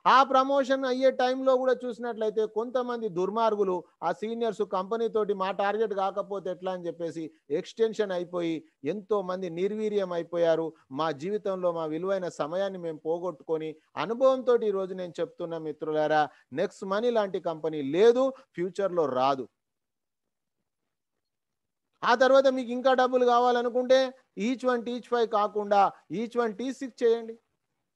ఆ ప్రమోషన్ అయ్యే టైంలో కూడా చూసినట్లయితే కొంతమంది దుర్మార్గులు, ఆ సీనియర్స్ కంపెనీ తోటి మా టార్గెట్ కాకపోతే ఎట్లా అని చెప్పేసి ఎక్స్టెన్షన్ అయిపోయి ఎంతో మంది నిర్వీర్యం అయిపోయారు. మా జీవితంలో మా విలువైన సమయాన్ని మేము పోగొట్టుకొని అనుభవంతో ఈరోజు నేను చెప్తున్నా మిత్రులారా, నెక్స్ట్ మనీ లాంటి కంపెనీ లేదు, ఫ్యూచర్లో రాదు. ఆ తర్వాత మీకు ఇంకా డబ్బులు కావాలనుకుంటే ఈచ్ వన్ టీచ్ 5 కాకుండా ఈచ్ వన్ టీచ్ 6 చేయండి,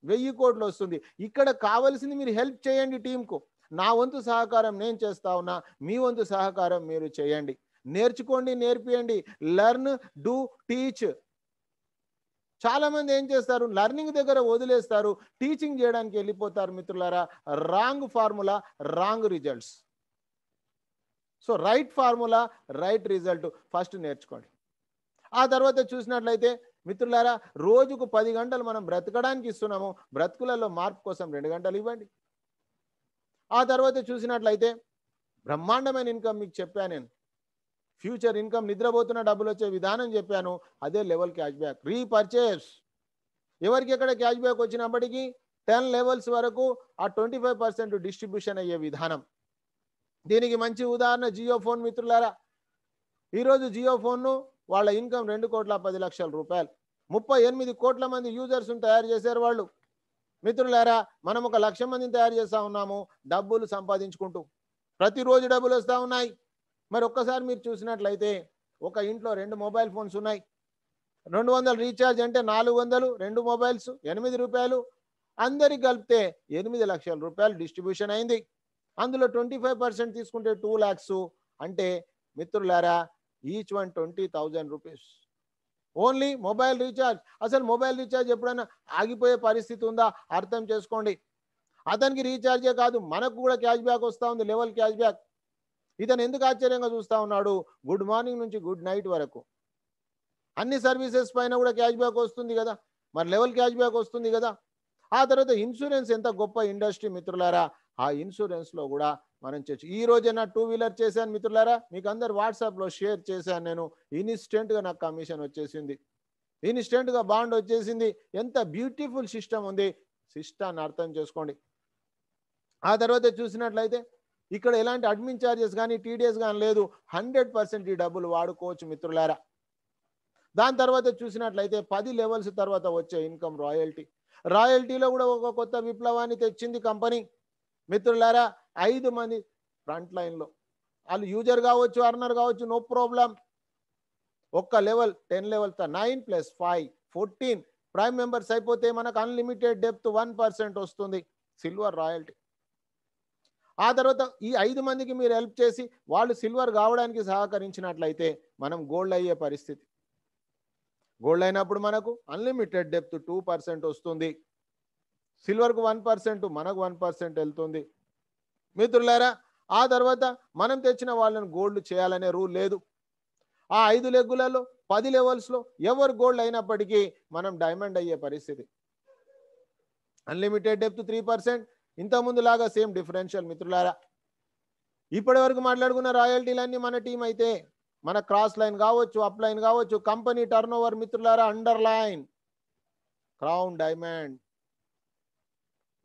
1000 కోట్లు వస్తుంది. ఇక్కడ కావాల్సింది మీరు హెల్ప్ చేయండి టీంకు. నా వంతు సహకారం నేను చేస్తా ఉన్నా, మీ వంతు సహకారం మీరు చేయండి. నేర్చుకోండి, నేర్పియండి. Learn, do, teach. చాలా మంది ఏం చేస్తారు, లెర్నింగ్ దగ్గర వదిలేస్తారు, టీచింగ్ చేయడానికి వెళ్ళిపోతారు మిత్రులారా. Wrong formula, wrong results. So right formula, right result first నేర్చుకోండి. ఆ తర్వాత చూసినట్లయితే మిత్రులారా, రోజుకు 10 గంటలు మనం బ్రతకడానికి ఇస్తున్నాము, బ్రతుకులలో మార్పు కోసం 2 గంటలు ఇవ్వండి. ఆ తర్వాత చూసినట్లయితే బ్రహ్మాండమైన ఇన్కమ్ మీకు చెప్పాను నేను, ఫ్యూచర్ ఇన్కమ్, నిద్రపోతున్న డబ్బులు వచ్చే విధానం చెప్పాను. అదే లెవెల్ క్యాష్ బ్యాక్, రీపర్చేస్. ఎవరికి ఎక్కడ క్యాష్ బ్యాక్ వచ్చినప్పటికీ 10 లెవెల్స్ వరకు ఆ 25% డిస్ట్రిబ్యూషన్ అయ్యే విధానం. దీనికి మంచి ఉదాహరణ జియో ఫోన్ మిత్రులారా. ఈరోజు జియో ఫోన్ను వాళ్ళ ఇన్కమ్ 2,10,00,000 రూపాయలు, 38 కోట్ల మంది యూజర్స్ను తయారు చేశారు వాళ్ళు. మిత్రులారా, మనం 1,00,000 మందిని తయారు చేస్తూ ఉన్నాము, డబ్బులు సంపాదించుకుంటూ ప్రతిరోజు డబ్బులు వస్తూ ఉన్నాయి. మరి ఒక్కసారి మీరు చూసినట్లయితే ఒక ఇంట్లో 2 మొబైల్ ఫోన్స్ ఉన్నాయి, 200 రీఛార్జ్ అంటే 400, 2 మొబైల్స్ 8 రూపాయలు, అందరికి కలిపితే 8 లక్షల రూపాయలు డిస్ట్రిబ్యూషన్ అయింది. అందులో 25% తీసుకుంటే 2 lakhs, అంటే మిత్రులారా each one 20,000 rupees only mobile recharge. అసలు మొబైల్ రీఛార్జ్ ఎప్పుడైనా ఆగిపోయే పరిస్థితి ఉందా అర్థం చేసుకోండి. అతనికి రీఛార్జే కాదు, మనకు కూడా క్యాష్ బ్యాక్ వస్తూ ఉంది, లెవెల్ క్యాష్ బ్యాక్. ఇతను ఎందుకు ఆశ్చర్యంగా చూస్తూ ఉన్నాడు, గుడ్ మార్నింగ్ నుంచి గుడ్ నైట్ వరకు అన్ని సర్వీసెస్ పైన కూడా క్యాష్ బ్యాక్ వస్తుంది కదా, మరి లెవెల్ క్యాష్ బ్యాక్ వస్తుంది కదా. ఆ తర్వాత ఇన్సూరెన్స్ ఎంత గొప్ప ఇండస్ట్రీ మిత్రులారా, ఆ ఇన్సూరెన్స్లో కూడా మనం చేయొచ్చు. ఈ రోజైనా 2 వీలర్ చేశాను మిత్రులారా, మీకు అందరు వాట్సాప్లో షేర్ చేశాను నేను. ఇన్స్టెంట్గా నాకు కమిషన్ వచ్చేసింది, ఇన్స్టెంట్గా బాండ్ వచ్చేసింది. ఎంత బ్యూటిఫుల్ సిస్టమ్ ఉంది, సిస్టాన్ని అర్థం చేసుకోండి. ఆ తర్వాత చూసినట్లయితే ఇక్కడ ఎలాంటి అడ్మిన్ ఛార్జెస్ కానీ టీడీఎస్ కానీ లేదు, 100% ఈ డబ్బులు వాడుకోవచ్చు మిత్రులారా. దాని తర్వాత చూసినట్లయితే 10 లెవెల్స్ తర్వాత వచ్చే ఇన్కమ్ రాయల్టీ. రాయల్టీలో కూడా ఒక కొత్త విప్లవాన్ని తెచ్చింది కంపెనీ మిత్రులారా. 5 మంది ఫ్రంట్ లైన్లో, వాళ్ళు యూజర్ కావచ్చు, అర్నర్ కావచ్చు, నో ప్రాబ్లం. ఒక్క లెవెల్ 10 లెవెల్ 9 + 5 14 ప్రైమ్ మెంబర్స్ అయిపోతే మనకు అన్లిమిటెడ్ డెప్త్ 1% వస్తుంది సిల్వర్ రాయల్టీ. ఆ తర్వాత ఈ 5 మందికి మీరు హెల్ప్ చేసి వాళ్ళు సిల్వర్ కావడానికి సహకరించినట్లయితే మనం గోల్డ్ అయ్యే పరిస్థితి. గోల్డ్ అయినప్పుడు మనకు అన్లిమిటెడ్ డెప్త్ 2% వస్తుంది, సిల్వర్కు 1%, మనకు 1% వెళ్తుంది మిత్రులారా. ఆ తర్వాత మనం తెచ్చిన వాళ్ళని గోల్డ్ చేయాలనే రూల్ లేదు. ఆ 5 లెగ్గులలో 10 లెవెల్స్లో ఎవరు గోల్డ్ అయినప్పటికీ మనం డైమండ్ అయ్యే పరిస్థితి. అన్లిమిటెడ్ డెప్త్ 3%, ఇంతకుముందు లాగా సేమ్ డిఫరెన్షియల్ మిత్రులారా. ఇప్పటి వరకు మాట్లాడుకున్న రాయల్టీలన్నీ మన టీం అయితే మన క్రాస్ లైన్ కావచ్చు, అప్ లైన్ కావచ్చు, కంపెనీ టర్న్ ఓవర్ మిత్రులారా, under line crown diamond.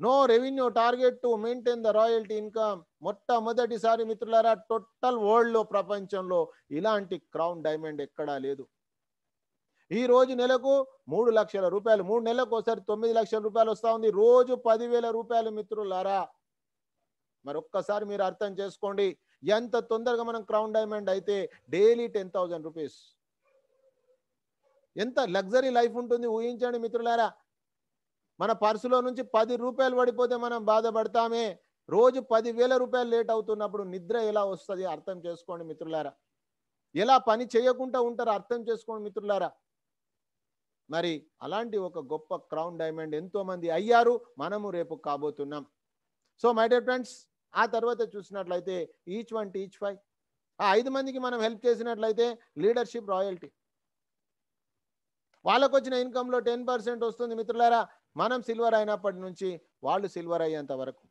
No revenue target to maintain the royalty income. మొట్టమొదటిసారి మిత్రులారా టోటల్ వరల్డ్లో, ప్రపంచంలో ఇలాంటి క్రౌన్ డైమండ్ ఎక్కడా లేదు. ఈ రోజు నెలకు 3 లక్షల రూపాయలు, 3 నెలలకు ఒకసారి 9 లక్షల రూపాయలు వస్తూ ఉంది, రోజు 10,000 రూపాయలు మిత్రులారా. మరి ఒక్కసారి మీరు అర్థం చేసుకోండి, ఎంత తొందరగా మనం క్రౌన్ డైమండ్ అయితే డైలీ 10,000 రూపీస్. ఎంత లగ్జరీ లైఫ్ ఉంటుంది ఊహించండి మిత్రులారా. మన పర్సులో నుంచి 10 రూపాయలు పడిపోతే మనం బాధపడతామే, రోజు 10,000 రూపాయలు లేట్ అవుతున్నప్పుడు నిద్ర ఎలా వస్తుంది అర్థం చేసుకోండి మిత్రులారా. ఎలా పని చేయకుండా ఉంటారో అర్థం చేసుకోండి మిత్రులారా. మరి అలాంటి ఒక గొప్ప క్రౌన్ డైమండ్ ఎంతో మంది అయ్యారు, మనము రేపు కాబోతున్నాం. సో మై డియర్ ఫ్రెండ్స్, ఆ తర్వాత చూసినట్లయితే ఈచ్ 1 టీచ్ 5, ఆ 5 మందికి మనం హెల్ప్ చేసినట్లయితే లీడర్షిప్ రాయల్టీ, వాళ్ళకు వచ్చిన ఇన్కంలో 10% వస్తుంది మిత్రులారా. మనం సిల్వర్ అయినప్పటి నుంచి వాళ్ళు సిల్వర్ అయ్యేంత వరకు.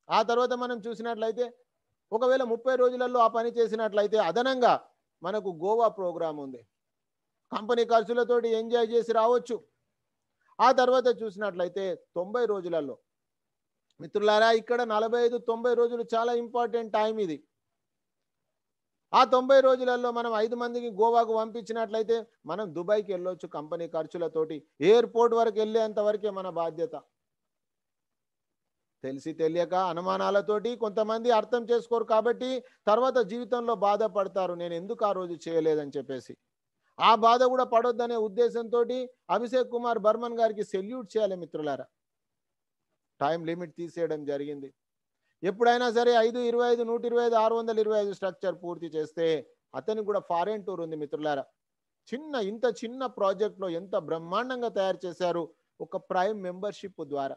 ఆ తర్వాత మనం చూసినట్లయితే ఒకవేళ 30 రోజులలో ఆ పని చేసినట్లయితే అదనంగా మనకు గోవా ప్రోగ్రామ్ ఉంది, కంపెనీ ఖర్చులతోటి ఎంజాయ్ చేసి రావచ్చు. ఆ తర్వాత చూసినట్లయితే 90 రోజులలో మిత్రులారా, ఇక్కడ 45-90 రోజులు చాలా ఇంపార్టెంట్ టైం ఇది. ఆ 90 రోజులలో మనం 5 మందికి గోవాకు పంపించినట్లయితే మనం దుబాయ్కి వెళ్ళొచ్చు కంపెనీ ఖర్చులతోటి. ఎయిర్పోర్ట్ వరకు వెళ్ళేంత వరకే మన బాధ్యత. తెలిసి తెలియక అనుమానాలతోటి కొంతమంది అర్థం చేసుకోరు, కాబట్టి తర్వాత జీవితంలో బాధపడతారు, నేను ఎందుకు ఆ రోజు చేయలేదని చెప్పేసి. ఆ బాధ కూడా పడొద్దనే ఉద్దేశంతో అభిషేక్ కుమార్ బర్మన్ గారికి సెల్యూట్ చేయాలి మిత్రులారా. టైం లిమిట్ తీసేయడం జరిగింది. ఎప్పుడైనా సరే 5, 25, 125, 625 స్ట్రక్చర్ పూర్తి చేస్తే అతనికి కూడా ఫారెన్ టూర్ ఉంది మిత్రులారా. ఇంత చిన్న ప్రాజెక్ట్లో ఎంత బ్రహ్మాండంగా తయారు చేశారు ఒక ప్రైమ్ మెంబర్షిప్ ద్వారా.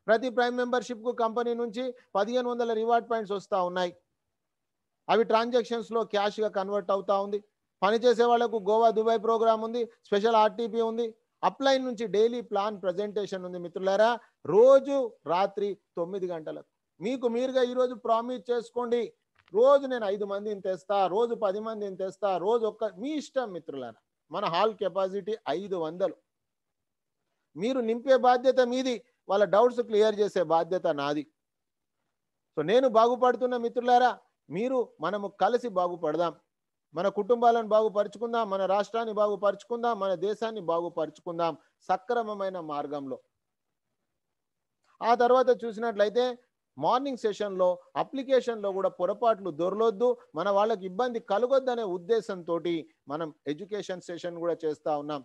ప్రతి ప్రైమ్ మెంబర్షిప్కు కంపెనీ నుంచి 1500 రివార్డ్ పాయింట్స్ వస్తూ ఉన్నాయి. అవి ట్రాన్సాక్షన్స్లో క్యాష్గా కన్వర్ట్ అవుతూ ఉంది. పనిచేసే వాళ్లకు గోవా దుబాయ్ ప్రోగ్రామ్ ఉంది, స్పెషల్ ఆర్టీపీ ఉంది, అప్లైన్ నుంచి డైలీ ప్లాన్ ప్రజెంటేషన్ ఉంది మిత్రులారా. రోజు రాత్రి 9 గంటలకు మీకు మీరుగా ఈరోజు ప్రామిస్ చేసుకోండి, రోజు నేను 5 మందిని తెస్తా, రోజు 10 మందిని తెస్తా, రోజు మీ ఇష్టం మిత్రులారా. మన హాల్ కెపాసిటీ 500. మీరు నింపే బాధ్యత మీది, వాళ్ళ డౌట్స్ క్లియర్ చేసే బాధ్యత నాది. సో నేను బాగుపడుతున్న మిత్రులారా, మనము కలిసి బాగుపడదాం, మన కుటుంబాలను బాగుపరుచుకుందాం, మన రాష్ట్రాన్ని బాగుపరుచుకుందాం, మన దేశాన్ని బాగుపరుచుకుందాం సక్రమమైన మార్గంలో. ఆ తర్వాత చూసినట్లయితే మార్నింగ్ సెషన్లో అప్లికేషన్లో కూడా పొరపాట్లు దొరలొద్దు, మన వాళ్ళకి ఇబ్బంది కలగొద్దనే ఉద్దేశంతో మనం ఎడ్యుకేషన్ సెషన్ కూడా చేస్తూ ఉన్నాం.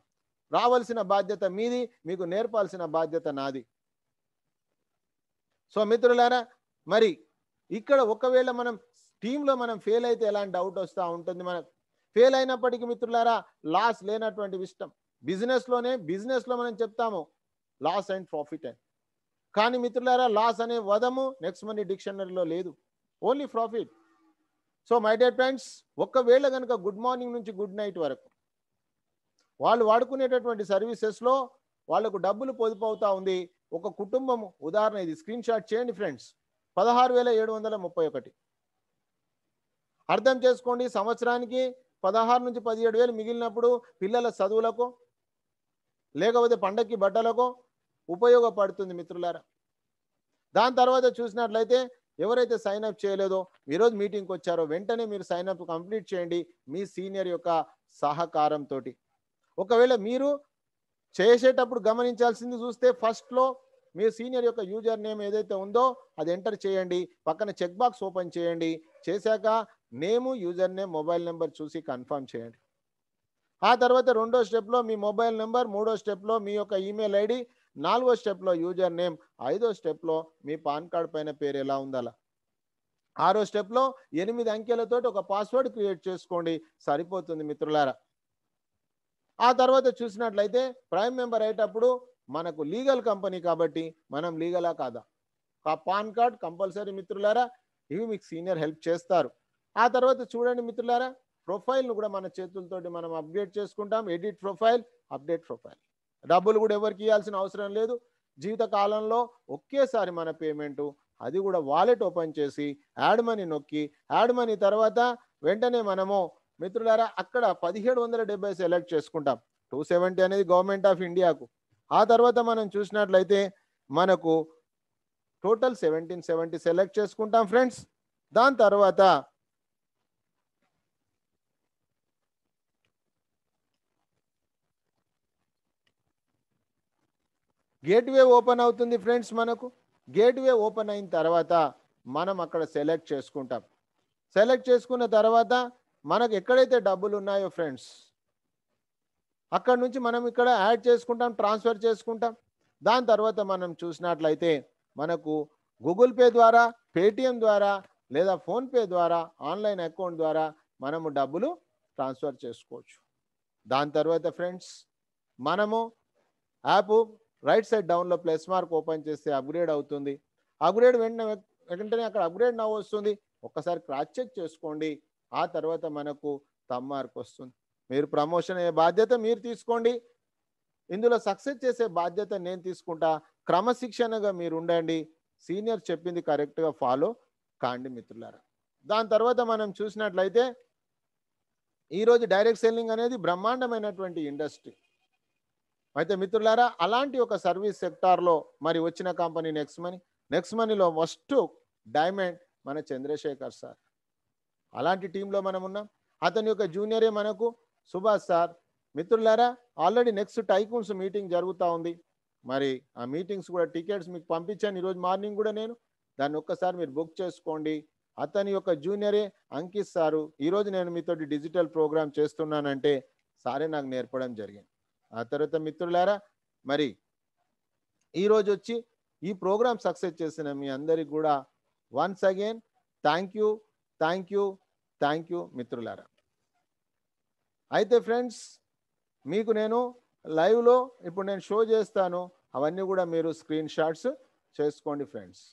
రావాల్సిన బాధ్యత మీది, మీకు నేర్పాల్సిన బాధ్యత నాది. సో మిత్రులారా, మరి ఇక్కడ ఒకవేళ మనం టీంలో మనం ఫెయిల్ అయితే ఎలాంటి డౌట్ వస్తూ ఉంటుంది. మనం ఫెయిల్ అయినప్పటికీ మిత్రులారా లాస్ లేనటువంటి ఇష్టం. బిజినెస్లో మనం చెప్తాము లాస్ అండ్ ప్రాఫిట్ అని, కానీ మిత్రులారా లాస్ అనే పదము నెక్స్ట్ మనీ డిక్షనరీలో లేదు, only profit. So my dear friends, ఒకవేళ కనుక గుడ్ మార్నింగ్ నుంచి గుడ్ నైట్ వరకు వాళ్ళు వాడుకునేటటువంటి సర్వీసెస్లో వాళ్ళకు డబ్బులు పొదుపు అవుతా ఉంది. ఒక కుటుంబం ఉదాహరణ ఇది స్క్రీన్ షాట్ చేయండి ఫ్రెండ్స్. 16,731 అర్థం చేసుకోండి. సంవత్సరానికి 16 నుంచి 17,000 మిగిలినప్పుడు పిల్లల చదువులకు లేకపోతే పండక్కి బట్టలకు ఉపయోగపడుతుంది మిత్రులారా. దాని తర్వాత చూసినట్లయితే ఎవరైతే సైన్ అప్ చేయలేదో ఈరోజు మీటింగ్కి వచ్చారో వెంటనే మీరు సైన్ అప్ కంప్లీట్ చేయండి మీ సీనియర్ యొక్క సహకారంతో. ఒకవేళ మీరు చేసేటప్పుడు గమనించాల్సింది చూస్తే ఫస్ట్లో మీ సీనియర్ యొక్క యూజర్ నేమ్ ఏదైతే ఉందో అది ఎంటర్ చేయండి. పక్కన చెక్ బాక్స్ ఓపెన్ చేయండి. చేశాక నేము, యూజర్ నేమ్, మొబైల్ నెంబర్ చూసి కన్ఫర్మ్ చేయండి. ఆ తర్వాత రెండో స్టెప్లో మీ మొబైల్ నెంబర్, మూడో స్టెప్లో మీ యొక్క ఈమెయిల్ ఐడి, నాలుగో స్టెప్లో యూజర్ నేమ్, ఐదో స్టెప్లో మీ పాన్ కార్డ్ పైన పేరు ఎలా ఉండాలా, ఆరో స్టెప్లో 8 అంకెలతో ఒక పాస్వర్డ్ క్రియేట్ చేసుకోండి. సరిపోతుంది మిత్రులారా. ఆ తర్వాత చూసినట్లయితే ప్రైమ్ మెంబర్ అయ్యేటప్పుడు మనకు లీగల్ కంపెనీ కాబట్టి మనం లీగలా కాదా, పాన్ కార్డ్ కంపల్సరీ మిత్రులారా. ఇవి మీకు సీనియర్ హెల్ప్ చేస్తారు. ఆ తర్వాత చూడండి మిత్రులారా, ప్రొఫైల్ను కూడా మన చేతులతోటి మనం అప్డేట్ చేసుకుంటాం. Edit profile, update profile. డబ్బులు కూడా ఎవరికి ఇవ్వాల్సిన అవసరం లేదు. జీవిత కాలంలో ఒకేసారి మన పేమెంటు, అది కూడా వాలెట్ ఓపెన్ చేసి యాడ్ మనీ నొక్కి, యాడ్ మనీ తర్వాత వెంటనే మనము మిత్రులారా అక్కడ 1770 సెలెక్ట్ చేసుకుంటాం. 270 అనేది గవర్నమెంట్ ఆఫ్ ఇండియాకు. ఆ తర్వాత మనం చూసినట్లయితే మనకు టోటల్ 1770 సెలెక్ట్ చేసుకుంటాం ఫ్రెండ్స్. దాని తర్వాత గేట్వే ఓపెన్ అవుతుంది ఫ్రెండ్స్. మనకు గేట్వే ఓపెన్ అయిన తర్వాత మనం అక్కడ సెలెక్ట్ చేసుకుంటాం. సెలెక్ట్ చేసుకున్న తర్వాత మనకు ఎక్కడైతే డబ్బులు ఉన్నాయో ఫ్రెండ్స్ అక్కడ నుంచి మనం ఇక్కడ యాడ్ చేసుకుంటాం, ట్రాన్స్ఫర్ చేసుకుంటాం. దాని తర్వాత మనం చూసినట్లయితే మనకు గూగుల్ పే ద్వారా, పేటిఎం ద్వారా లేదా ఫోన్పే ద్వారా, ఆన్లైన్ అకౌంట్ ద్వారా మనము డబ్బులు ట్రాన్స్ఫర్ చేసుకోవచ్చు. దాని తర్వాత ఫ్రెండ్స్ మనము యాప్ రైట్ సైడ్ డౌన్లో ప్లస్ మార్క్ ఓపెన్ చేస్తే అప్గ్రేడ్ అవుతుంది. అప్గ్రేడ్ వెంటనే అక్కడ అప్గ్రేడ్ నవ్వు వస్తుంది. ఒక్కసారి క్రాస్ చెక్ చేసుకోండి. ఆ తర్వాత మనకు థంబ్ మార్క్ వస్తుంది. మీరు ప్రమోషన్ అయ్యే బాధ్యత మీరు తీసుకోండి. ఇందులో సక్సెస్ చేసే బాధ్యత నేను తీసుకుంటా. క్రమశిక్షణగా మీరు ఉండండి. సీనియర్ చెప్పింది కరెక్ట్గా ఫాలో కాండి మిత్రులారా. దాని తర్వాత మనం చూసినట్లయితే ఈరోజు డైరెక్ట్ సెల్లింగ్ అనేది బ్రహ్మాండమైనటువంటి ఇండస్ట్రీ. అయితే మిత్రులారా అలాంటి ఒక సర్వీస్ సెక్టార్లో మరి వచ్చిన కంపెనీ నెక్స్ట్ మనీలో ఫస్ట్ డైమండ్ మన చంద్రశేఖర్ సార్. అలాంటి టీంలో మనం ఉన్నాం. అతని యొక్క జూనియరే మనకు సుభాష్ సార్. మిత్రులారా ఆల్రెడీ నెక్స్ట్ టైకూన్స్ మీటింగ్ జరుగుతూ ఉంది. మరి ఆ మీటింగ్స్ కూడా టికెట్స్ మీకు పంపించాను ఈరోజు మార్నింగ్ కూడా. నేను దాన్ని ఒక్కసారి మీరు బుక్ చేసుకోండి. అతని యొక్క జూనియరే అంకిత్ సారు. ఈరోజు నేను మీతోటి డిజిటల్ ప్రోగ్రామ్ చేస్తున్నానంటే సారే నాకు నేర్పడం జరిగింది. ఆ తర్వాత మిత్రులారా మరి ఈరోజు వచ్చి ఈ ప్రోగ్రామ్ సక్సెస్ చేసిన మీ అందరికి కూడా once again thank you, thank you, thank you మిత్రులారా. అయితే ఫ్రెండ్స్ మీకు నేను లైవ్లో ఇప్పుడు నేను షో చేస్తాను. అవన్నీ కూడా మీరు స్క్రీన్ షాట్స్ చేసుకోండి ఫ్రెండ్స్.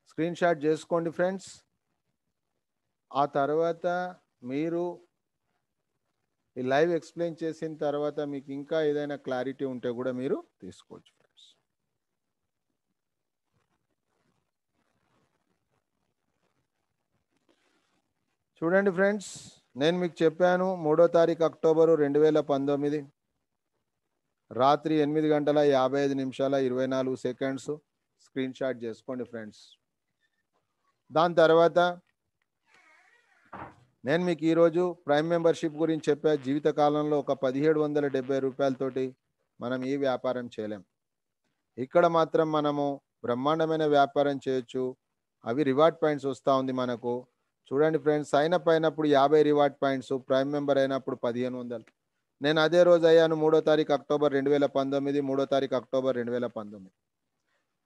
స్క్రీన్ షాట్ చేసుకోండి ఫ్రెండ్స్. ఆ తర్వాత మీరు ఈ లైవ్ ఎక్స్ప్లెయిన్ చేసిన తర్వాత మీకు ఇంకా ఏదైనా క్లారిటీ ఉంటే కూడా మీరు తీసుకోవచ్చు ఫ్రెండ్స్. చూడండి ఫ్రెండ్స్ నేను మీకు చెప్పాను 3వ తారీఖు అక్టోబరు 2019 రాత్రి 8:55:24 స్క్రీన్ షాట్ చేసుకోండి ఫ్రెండ్స్. దాని తర్వాత నేను మీకు ఈరోజు ప్రైమ్ మెంబర్షిప్ గురించి చెప్పా. జీవితకాలంలో ఒక 1770 రూపాయలతోటి మనం ఈ వ్యాపారం చేయలేం. ఇక్కడ మాత్రం మనము బ్రహ్మాండమైన వ్యాపారం చేయొచ్చు. అవి రివార్డ్ పాయింట్స్ వస్తూ ఉంది మనకు. చూడండి ఫ్రెండ్స్, సైన్ అప్ అయినప్పుడు 50 రివార్డ్ పాయింట్స్, ప్రైమ్ మెంబర్ అయినప్పుడు 1500. నేను అదే రోజు అయ్యాను 3వ తారీఖు అక్టోబర్ 2019, 3వ తారీఖు అక్టోబర్ 2019.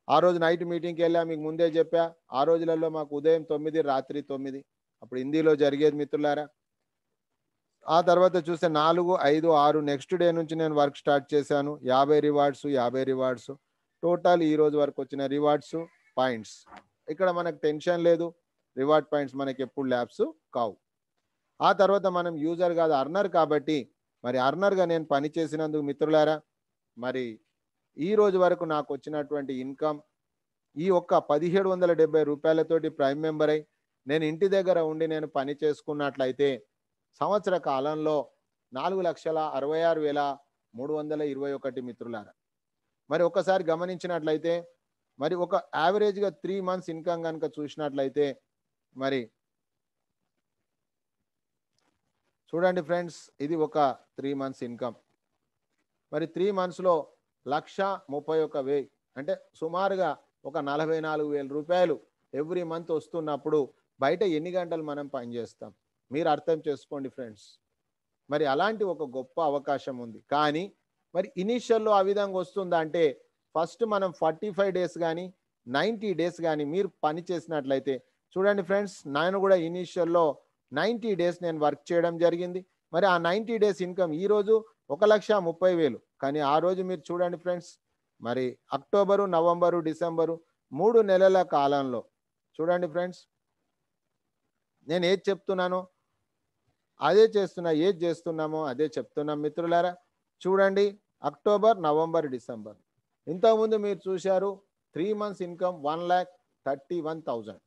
ఆ రోజు నైట్ మీటింగ్కి వెళ్ళా, మీకు ముందే చెప్పా. ఆ రోజులలో మాకు ఉదయం 9, రాత్రి 9. అప్పుడు హిందీలో జరిగేది మిత్రులారా. ఆ తర్వాత చూస్తే 4, 5, 6 నెక్స్ట్ డే నుంచి నేను వర్క్ స్టార్ట్ చేశాను. 50 రివార్డ్స్, 50 రివార్డ్స్. టోటల్ ఈ రోజు వరకు వచ్చిన రివార్డ్స్ పాయింట్స్. ఇక్కడ మనకు టెన్షన్ లేదు, రివార్డ్ పాయింట్స్ మనకి ఎప్పుడు ల్యాబ్స్ కావు. ఆ తర్వాత మనం యూజర్ కాదు, అర్నర్ కాబట్టి, మరి అర్నర్గా నేను పని చేసినందుకు మిత్రులారా, మరి ఈ రోజు వరకు నాకు వచ్చినటువంటి ఇన్కమ్ ఈ ఒక్క 1770 రూపాయలతోటి ప్రైమ్ మెంబర్ అయి నేను ఇంటి దగ్గర ఉండి నేను పని చేసుకున్నట్లయితే సంవత్సర కాలంలో 4,66,321 మిత్రులారా. మరి ఒకసారి గమనించినట్లయితే, మరి ఒక యావరేజ్గా 3 మంత్స్ ఇన్కమ్ కనుక చూసినట్లయితే, మరి చూడండి ఫ్రెండ్స్, ఇది ఒక 3 మంత్స్ ఇన్కమ్. మరి 3 మంత్స్లో 1,31,000 అంటే సుమారుగా ఒక 44,000 రూపాయలు ఎవ్రీ మంత్ వస్తున్నప్పుడు బయట ఎన్ని గంటలు మనం పనిచేస్తాం మీరు అర్థం చేసుకోండి ఫ్రెండ్స్. మరి అలాంటి ఒక గొప్ప అవకాశం ఉంది. కానీ మరి ఇనీషియల్లో ఆ విధంగా వస్తుందా అంటే, ఫస్ట్ మనం 45 డేస్ కానీ 90 డేస్ కానీ మీరు పని చేసినట్లయితే, చూడండి ఫ్రెండ్స్, నేను కూడా ఇనీషియల్లో 90 డేస్ నేను వర్క్ చేయడం జరిగింది. మరి ఆ 90 డేస్ ఇన్కమ్ ఈరోజు 1,30,000. కానీ ఆ రోజు మీరు చూడండి ఫ్రెండ్స్, మరి అక్టోబరు, నవంబరు, డిసెంబరు 3 నెలల కాలంలో చూడండి ఫ్రెండ్స్, నేను ఏది చెప్తున్నానో అదే చేస్తున్నా, ఏది చేస్తున్నామో అదే చెప్తున్నాం మిత్రులారా. చూడండి, అక్టోబర్, నవంబర్, డిసెంబర్. ఇంతకుముందు మీరు చూశారు 3 మంత్స్ ఇన్కమ్ 1,31,000.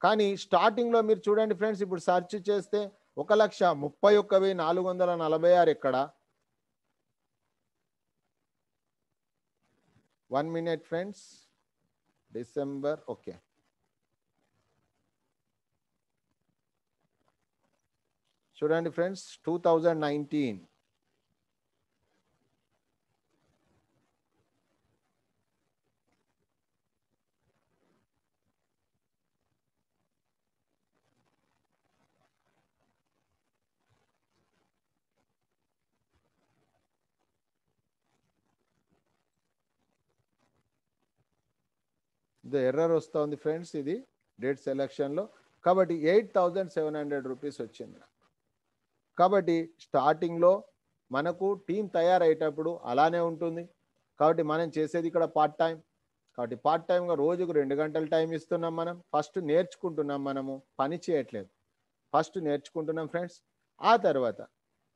కానీ స్టార్టింగ్లో మీరు చూడండి ఫ్రెండ్స్, ఇప్పుడు సెర్చ్ చేస్తే 1,31,446 ఎక్కడ. 1 minute ఫ్రెండ్స్, డిసెంబర్, ఓకే. చూడండి ఫ్రెండ్స్, 2019 ఇది ఎర్రర్ వస్తుంది ఫ్రెండ్స్, ఇది డేట్ సెలక్షన్లో. కాబట్టి 8,700 రూపీస్ వచ్చింది. కాబట్టి స్టార్టింగ్లో మనకు టీం తయారయ్యేటప్పుడు అలానే ఉంటుంది. కాబట్టి మనం చేసేది ఇక్కడ పార్ట్ టైం. కాబట్టి పార్ట్ టైంగా రోజుకు 2 గంటల టైం ఇస్తున్నాం. మనం ఫస్ట్ నేర్చుకుంటున్నాం, మనము పని చేయట్లేదు, ఫస్ట్ నేర్చుకుంటున్నాం ఫ్రెండ్స్. ఆ తర్వాత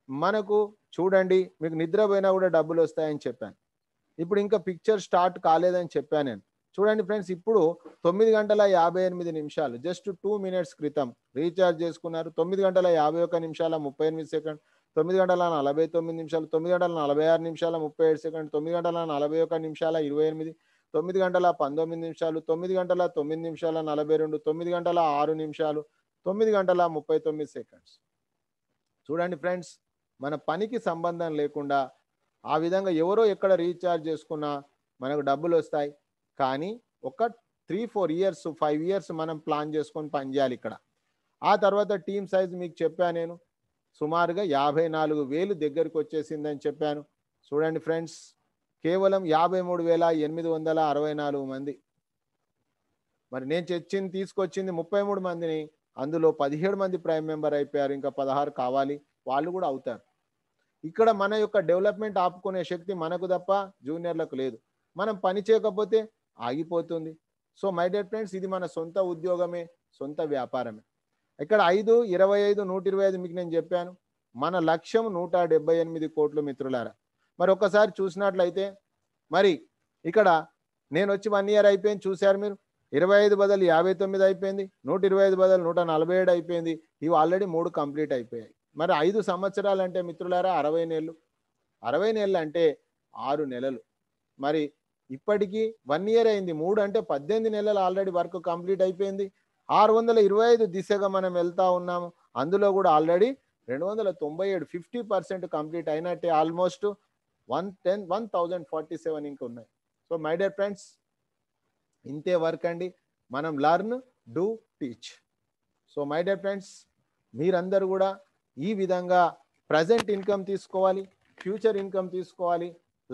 మనకు చూడండి, మీకు నిద్రపోయినా కూడా డబ్బులు వస్తాయని చెప్పాను. ఇప్పుడు ఇంకా పిక్చర్ స్టార్ట్ కాలేదని చెప్పాను నేను. చూడండి ఫ్రెండ్స్, ఇప్పుడు 9:58 జస్ట్ 2 minutes క్రితం రీఛార్జ్ చేసుకున్నారు. 9:51:38, 9:49, 9:46:37, 9:41:28, 9:19, 9:09:42, 9:06, 9:39. చూడండి ఫ్రెండ్స్, మన పనికి సంబంధం లేకుండా ఆ విధంగా ఎవరో ఎక్కడ రీఛార్జ్ చేసుకున్నా మనకు డబ్బులు వస్తాయి. కానీ ఒక 3-4 ఇయర్స్ 5 ఇయర్స్ మనం ప్లాన్ చేసుకొని పనిచేయాలి ఇక్కడ. ఆ తర్వాత టీమ్ సైజ్ మీకు చెప్పాను నేను, సుమారుగా 54,000 దగ్గరికి వచ్చేసిందని చెప్పాను. చూడండి ఫ్రెండ్స్, కేవలం 53,864 మంది. మరి నేను తీసుకొచ్చింది 33 మందిని, అందులో 17 మంది ప్రైమ్ మెంబర్ అయిపోయారు. ఇంకా 16 కావాలి, వాళ్ళు కూడా అవుతారు. ఇక్కడ మన యొక్క డెవలప్మెంట్ ఆపుకునే శక్తి మనకు తప్ప జూనియర్లకు లేదు. మనం పని చేయకపోతే ఆగిపోతుంది. సో మై డియర్ ఫ్రెండ్స్, ఇది మన సొంత ఉద్యోగమే, సొంత వ్యాపారమే. ఇక్కడ 5, 25, 125 మీకు నేను చెప్పాను. మన లక్ష్యం 178 కోట్లు మిత్రులారా. మరి ఒక్కసారి చూసినట్లయితే, మరి ఇక్కడ నేను వచ్చి 1 year అయిపోయింది, చూశారు మీరు. 25 బదులు 59 అయిపోయింది, 125 బదులు 147 అయిపోయింది. ఇవి ఆల్రెడీ 3 కంప్లీట్ అయిపోయాయి. మరి 5 సంవత్సరాలు అంటే మిత్రులారా 60 నెలలు. 60 నెలలు అంటే 6 నెలలు. మరి ఇప్పటికీ 1 year అయింది. 3 అంటే 18 నెలలు ఆల్రెడీ వర్క్ కంప్లీట్ అయిపోయింది. 625 దిశగా మనం వెళ్తా ఉన్నాము. అందులో కూడా ఆల్రెడీ 297 50% కంప్లీట్ అయినట్టే. ఆల్మోస్ట్ 1,047 ఇంకా ఉన్నాయి. సో మై డియర్ ఫ్రెండ్స్, ఇంతే వర్క్ అండి. మనం learn, do, teach. So my dear friends, మీరందరూ కూడా ఈ విధంగా ప్రజెంట్ ఇన్కమ్ తీసుకోవాలి, ఫ్యూచర్ ఇన్కమ్ తీసుకోవాలి.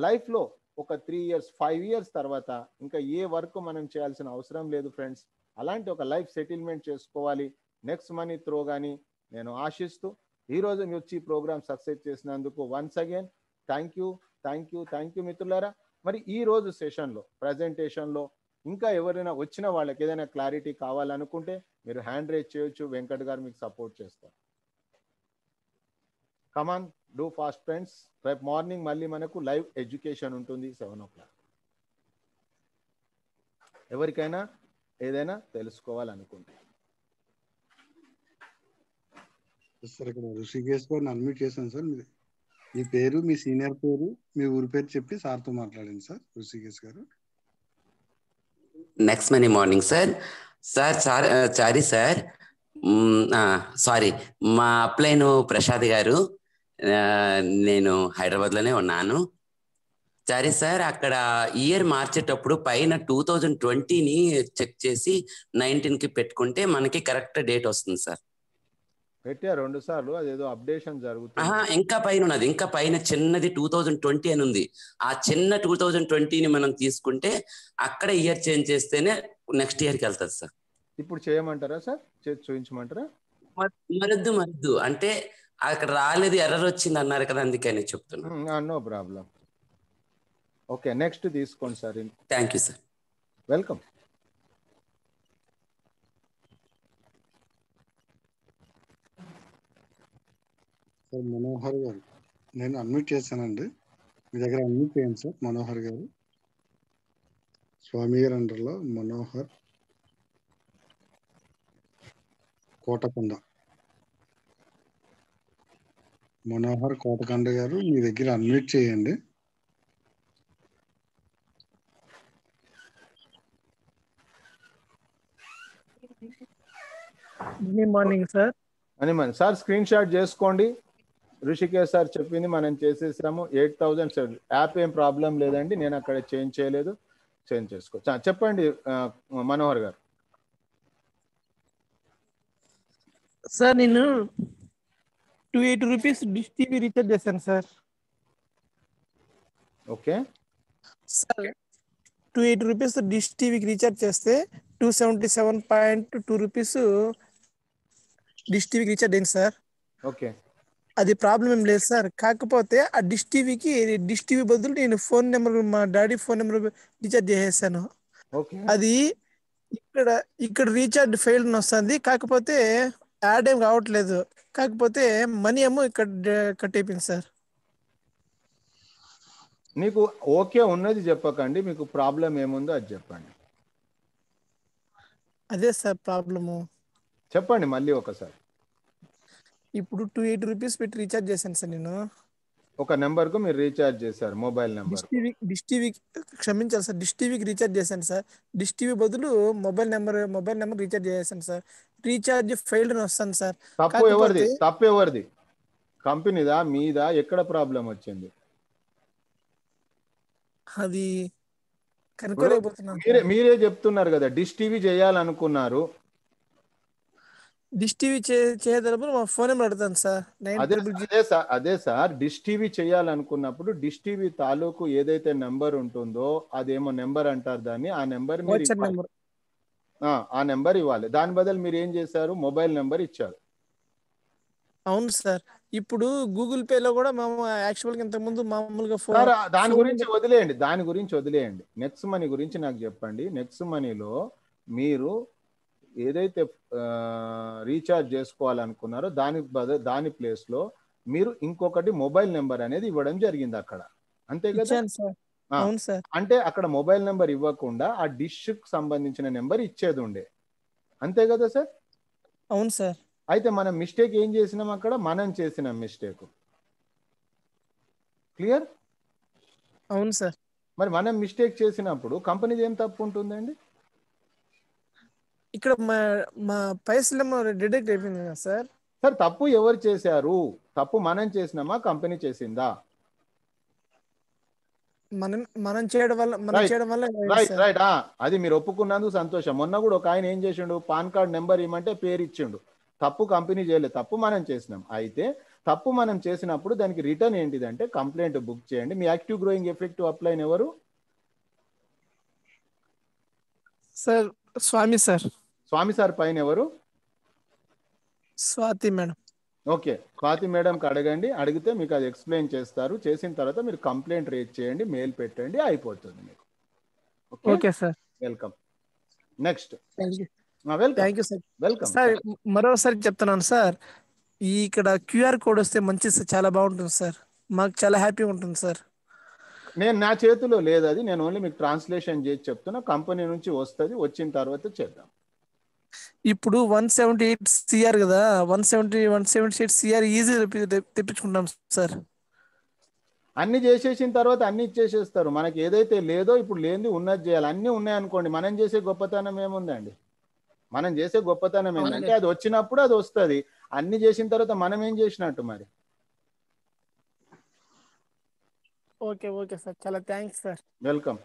లైఫ్లో ఒక 3 years 5 years తర్వాత ఇంకా ఏ వర్క్ మనం చేయాల్సిన అవసరం లేదు ఫ్రెండ్స్. అలాంటి ఒక లైఫ్ సెటిల్మెంట్ చేసుకోవాలి నెక్స్ట్ మనీ త్రో కానీ నేను ఆశిస్తూ ఈరోజు మీ వచ్చి ప్రోగ్రామ్ సక్సెస్ చేసినందుకు వన్స్ అగైన్ థ్యాంక్ యూ మిత్రులారా. మరి ఈ రోజు సెషన్లో ప్రజెంటేషన్లో ఇంకా ఎవరైనా వచ్చిన వాళ్ళకి ఏదైనా క్లారిటీ కావాలనుకుంటే మీరు హ్యాండ్ రేజ్ చేయొచ్చు, వెంకట్ గారు మీకు సపోర్ట్ చేస్తారు. కమాన్, డూ ఫాస్ట్ ఫ్రెండ్స్. రేపు మార్నింగ్ మళ్ళీ మనకు లైవ్ ఎడ్యుకేషన్ ఉంటుంది 7 o'clock. ఎవరికైనా ఏదైనా తెలుసుకోవాలనుకుంటే సార్, ఇక్కడ ఋషికేశ్ గారిని అడ్మిట్ చేశాను సార్. మీ పేరు, మీ సీనియర్ పేరు, మీ ఊరి పేరు చెప్పి సార్తో మాట్లాడండి సార్. ఋషికేశ్ గారు. Next money morning sir. Sorry sir, sorry, మా అప్లైన్ ప్రసాద్ గారు, నేను హైదరాబాద్లోనే ఉన్నాను. సరే సార్, అక్కడ ఇయర్ మార్చేటప్పుడు పైన 2020ని చెక్ చేసి 19కి పెట్టుకుంటే మనకి కరెక్ట్ డేట్ వస్తుంది సార్. పెట్టా 2 సార్లు, అదేదో అప్డేషన్ జరుగుతుంది. ఇంకా పైన ఉన్నది, ఇంకా పైన చిన్నది 2020 అని ఉంది. ఆ చిన్న 2020ని మనం తీసుకుంటే అక్కడ ఇయర్ చేంజ్ చేస్తేనే నెక్స్ట్ ఇయర్కి వెళ్తుంది సార్. ఇప్పుడు చేయమంటారా సార్? చూపించమంటారా? మరద్దు అంటే అక్కడ రాలేదు, ఎర్రర్ వచ్చింది అన్నారు కదా, అందుకని చెప్తున్నా. No problem. ఓకే, నెక్స్ట్ తీసుకోండి sir. Thank you sir. Welcome. Sir Manohar గారు, నేను అడ్మిట్ చేశానండి, మీ దగ్గర అడ్మిట్ చేయండి సార్. మనోహర్ గారు, స్వామి గారు అండర్లో మనోహర్ కోటకొండ. మనోహర్ కోటకొండ గారు, మీ దగ్గర అడ్మిట్ చేయండి. Good morning sir. Sir screen shot చేసుకోండి. ఋషికేశ్ సార్ చెప్పింది మనం చేసేసాము. 8,000 సార్. యాప్ ఏం ప్రాబ్లం లేదండి, నేను అక్కడ చేంజ్ చేయలేదు, చేంజ్ చేసుకోవచ్చు. చెప్పండి మనోహర్ గారు. సార్ నేను 280 రూపీస్ డిష్ టీవీ రీఛార్జ్ చేశాను sir. Okay sir, 280 rupees dish టీవీకి రీఛార్జ్ చేస్తే 277.2 రూపీస్ డిష్ టీవీకి రీఛార్జ్ అయింది సార్. ఓకే, అది ప్రాబ్లం ఏం లేదు సార్. కాకపోతే ఆ డిష్ టీవీ బదులు నేను ఫోన్ నెంబర్, మా డాడీ ఫోన్ నెంబర్ రీఛార్జ్ చేసేసాను. అది ఇక్కడ రీఛార్జ్ ఫెయిల్డ్ అని వస్తుంది. కాకపోతే యాడ్ ఏం రావట్లేదు. కాకపోతే మనీ ఏమో ఇక్కడ కట్ అయిపోయింది సార్. మీకు ఓకే ఉన్నది చెప్పకండి, మీకు ప్రాబ్లం ఏముందో అది చెప్పండి. అదే సార్ ప్రాబ్లము. చెప్పండి మళ్ళీ ఒకసారి. ఇప్పుడు 280 రూపీస్ పెట్టి రీఛార్జ్ చేశాను సార్. నేను ఒక నెంబర్ కు మీరు రీఛార్జ్ చేశారు, మొబైల్ నెంబర్. డిష్ టీవీ క్షమించాలి సార్, డిష్ టీవీకి రీఛార్జ్ చేశాను సార్. డిష్ టీవీ బదులు మొబైల్ నెంబర్ రీఛార్జ్ చేశాను సార్. రీఛార్జ్ ఫెయిల్డ్ అని వస్తుంది సార్. తప్పు ఎవరిది? కంపెనీదా, మీదా? ఎక్కడ ప్రాబ్లం వచ్చింది? అది కనుక్కోలేకపోతున్నాను. మీరే చెప్తున్నారు కదా డిష్ టీవీ చేయాలనుకున్నారు. డిష్ టీవీ చేయదప్పుడు మా ఫోన్ నెంబర్ అడుగుతాను సార్. అదే సార్, డిష్ టీవీ చేయాలనుకున్నప్పుడు డిష్ టీవీ తాలూకు ఏదైతే నెంబర్ ఉంటుందో అదేమో నెంబర్ అంటారు దాన్ని, ఆ నెంబర్ ఇవ్వాలి. దాని బదులు మీరు ఏం చేశారు? మొబైల్ నెంబర్ ఇచ్చారు. అవును సార్. ఇప్పుడు గూగుల్ పే లో కూడా మేము యాక్చువల్గా ఇంతకుముందు మామూలుగా దాని గురించి వదిలేయండి. నెక్స్ట్ మనీ గురించి నాకు చెప్పండి. నెక్స్ట్ మనీలో మీరు ఏదైతే రీఛార్జ్ చేసుకోవాలనుకున్నారో దాని ప్లేస్ లో మీరు ఇంకొకటి మొబైల్ నెంబర్ అనేది ఇవ్వడం జరిగింది అక్కడ, అంతే కదా? అంటే అక్కడ మొబైల్ నెంబర్ ఇవ్వకుండా ఆ డిష్ కు సంబంధించిన నెంబర్ ఇచ్చేది ఉండే, అంతే కదా సార్? అవును సార్. అయితే మనం మిస్టేక్ ఏం చేసినాం అక్కడ? మనం చేసిన మిస్టేక్. క్లియర్? అవును సార్. మరి మనం మిస్టేక్ చేసినప్పుడు కంపెనీది ఏం తప్పు ఉంటుందండి? ఇక్కడ మా పైసలు డిడక్ట్ అయిపోయింది కదా సార్. సార్ తప్పు ఎవరు చేశారు? తప్పు మనం చేసినామా, కంపెనీ చేసిందా? మనం చేయడం వల్ల రైట్ సార్. రైట్ అది మీరు ఒప్పుకున్నందుకు సంతోషం. మొన్న కూడా ఒక ఆయన ఏం చేసిండు, పాన్ కార్డ్ నెంబర్ ఇవ్వమంటే పేరు ఇచ్చిండు. తప్పు కంపెనీ చేయలేదు, తప్పు మనం చేసినాం. అయితే తప్పు మనం చేసినప్పుడు దానికి రిటర్న్ ఏంటిదంటే కంప్లైంట్ బుక్ చేయండి. మీ యాక్టివ్ గ్రోయింగ్ ఎఫెక్టివ్ అప్లైన్ ఎవరు సార్? స్వామి సార్. స్వామి సార్ పైన ఎవరు? స్వాతి మేడం. ఓకే, స్వాతి మేడంకి అడగండి. అడిగితే మీకు అది ఎక్స్ప్లెయిన్ చేస్తారు. చేసిన తర్వాత మీరు కంప్లైంట్ రేజ్ చేయండి, మెయిల్ పెట్టండి, అయిపోతుంది మీకు. Okay sir. Welcome. Next. Thank you sir. Welcome sir మరోసారి చెప్తున్నాను సార్, ఇక్కడ క్యూఆర్ కోడ్ వస్తే మంచి సార్, చాలా బాగుంటుంది సార్, మాకు చాలా హ్యాపీగా ఉంటుంది సార్. నేను నా చేతిలో లేదు అది, నేను ఓన్లీ మీకు ట్రాన్స్లేషన్ చేసి చెప్తున్నా. కంపెనీ నుంచి వస్తుంది, వచ్చిన తర్వాత చేద్దాం. ఇప్పుడు 178 CR కదా, 178 CR ఈజీ తెప్పించుకుంటాం సార్. అన్ని చేసేసిన తర్వాత అన్ని ఇచ్చేసేస్తారు. మనకి ఏదైతే లేదో ఇప్పుడు లేనిది ఉన్నది చేయాలి. అన్నీ ఉన్నాయనుకోండి, మనం చేసే గొప్పతనం ఏముందండి? మనం చేసే గొప్పతనం ఏంటంటే అది వచ్చినప్పుడు అది వస్తుంది. అన్ని చేసిన తర్వాత మనం ఏం చేసినట్టు మరి? ఓకే ఓకే సార్, చాలా thanks sir. Welcome.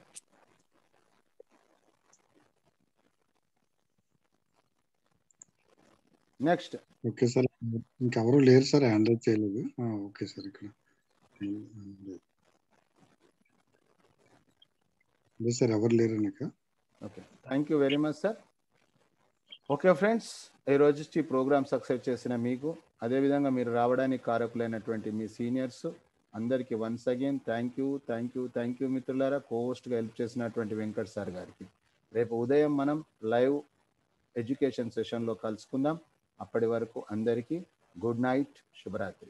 Next. Okay sir, ఇంకెవరు లేరు సార్, హ్యాండ్ రైజ్ చేయలేదు. ఓకే సార్, ఇక్కడ లేదు సార్, ఎవరు లేరు నాకు. Okay, thank you very much sir. Okay friends, ఈరోజు ఈ ప్రోగ్రామ్ సక్సెస్ చేసిన మీకు, అదేవిధంగా మీరు రావడానికి కారకులైనటువంటి మీ సీనియర్స్ అందరికీ వన్స్ అగైన్ థ్యాంక్ యూ మిత్రులారా. కోస్ట్గా హెల్ప్ చేసినటువంటి వెంకట్ సార్ గారికి. రేపు ఉదయం మనం లైవ్ ఎడ్యుకేషన్ సెషన్లో కలుసుకుందాం. అప్పటి వరకు అందరికీ గుడ్ నైట్, శుభరాత్రి.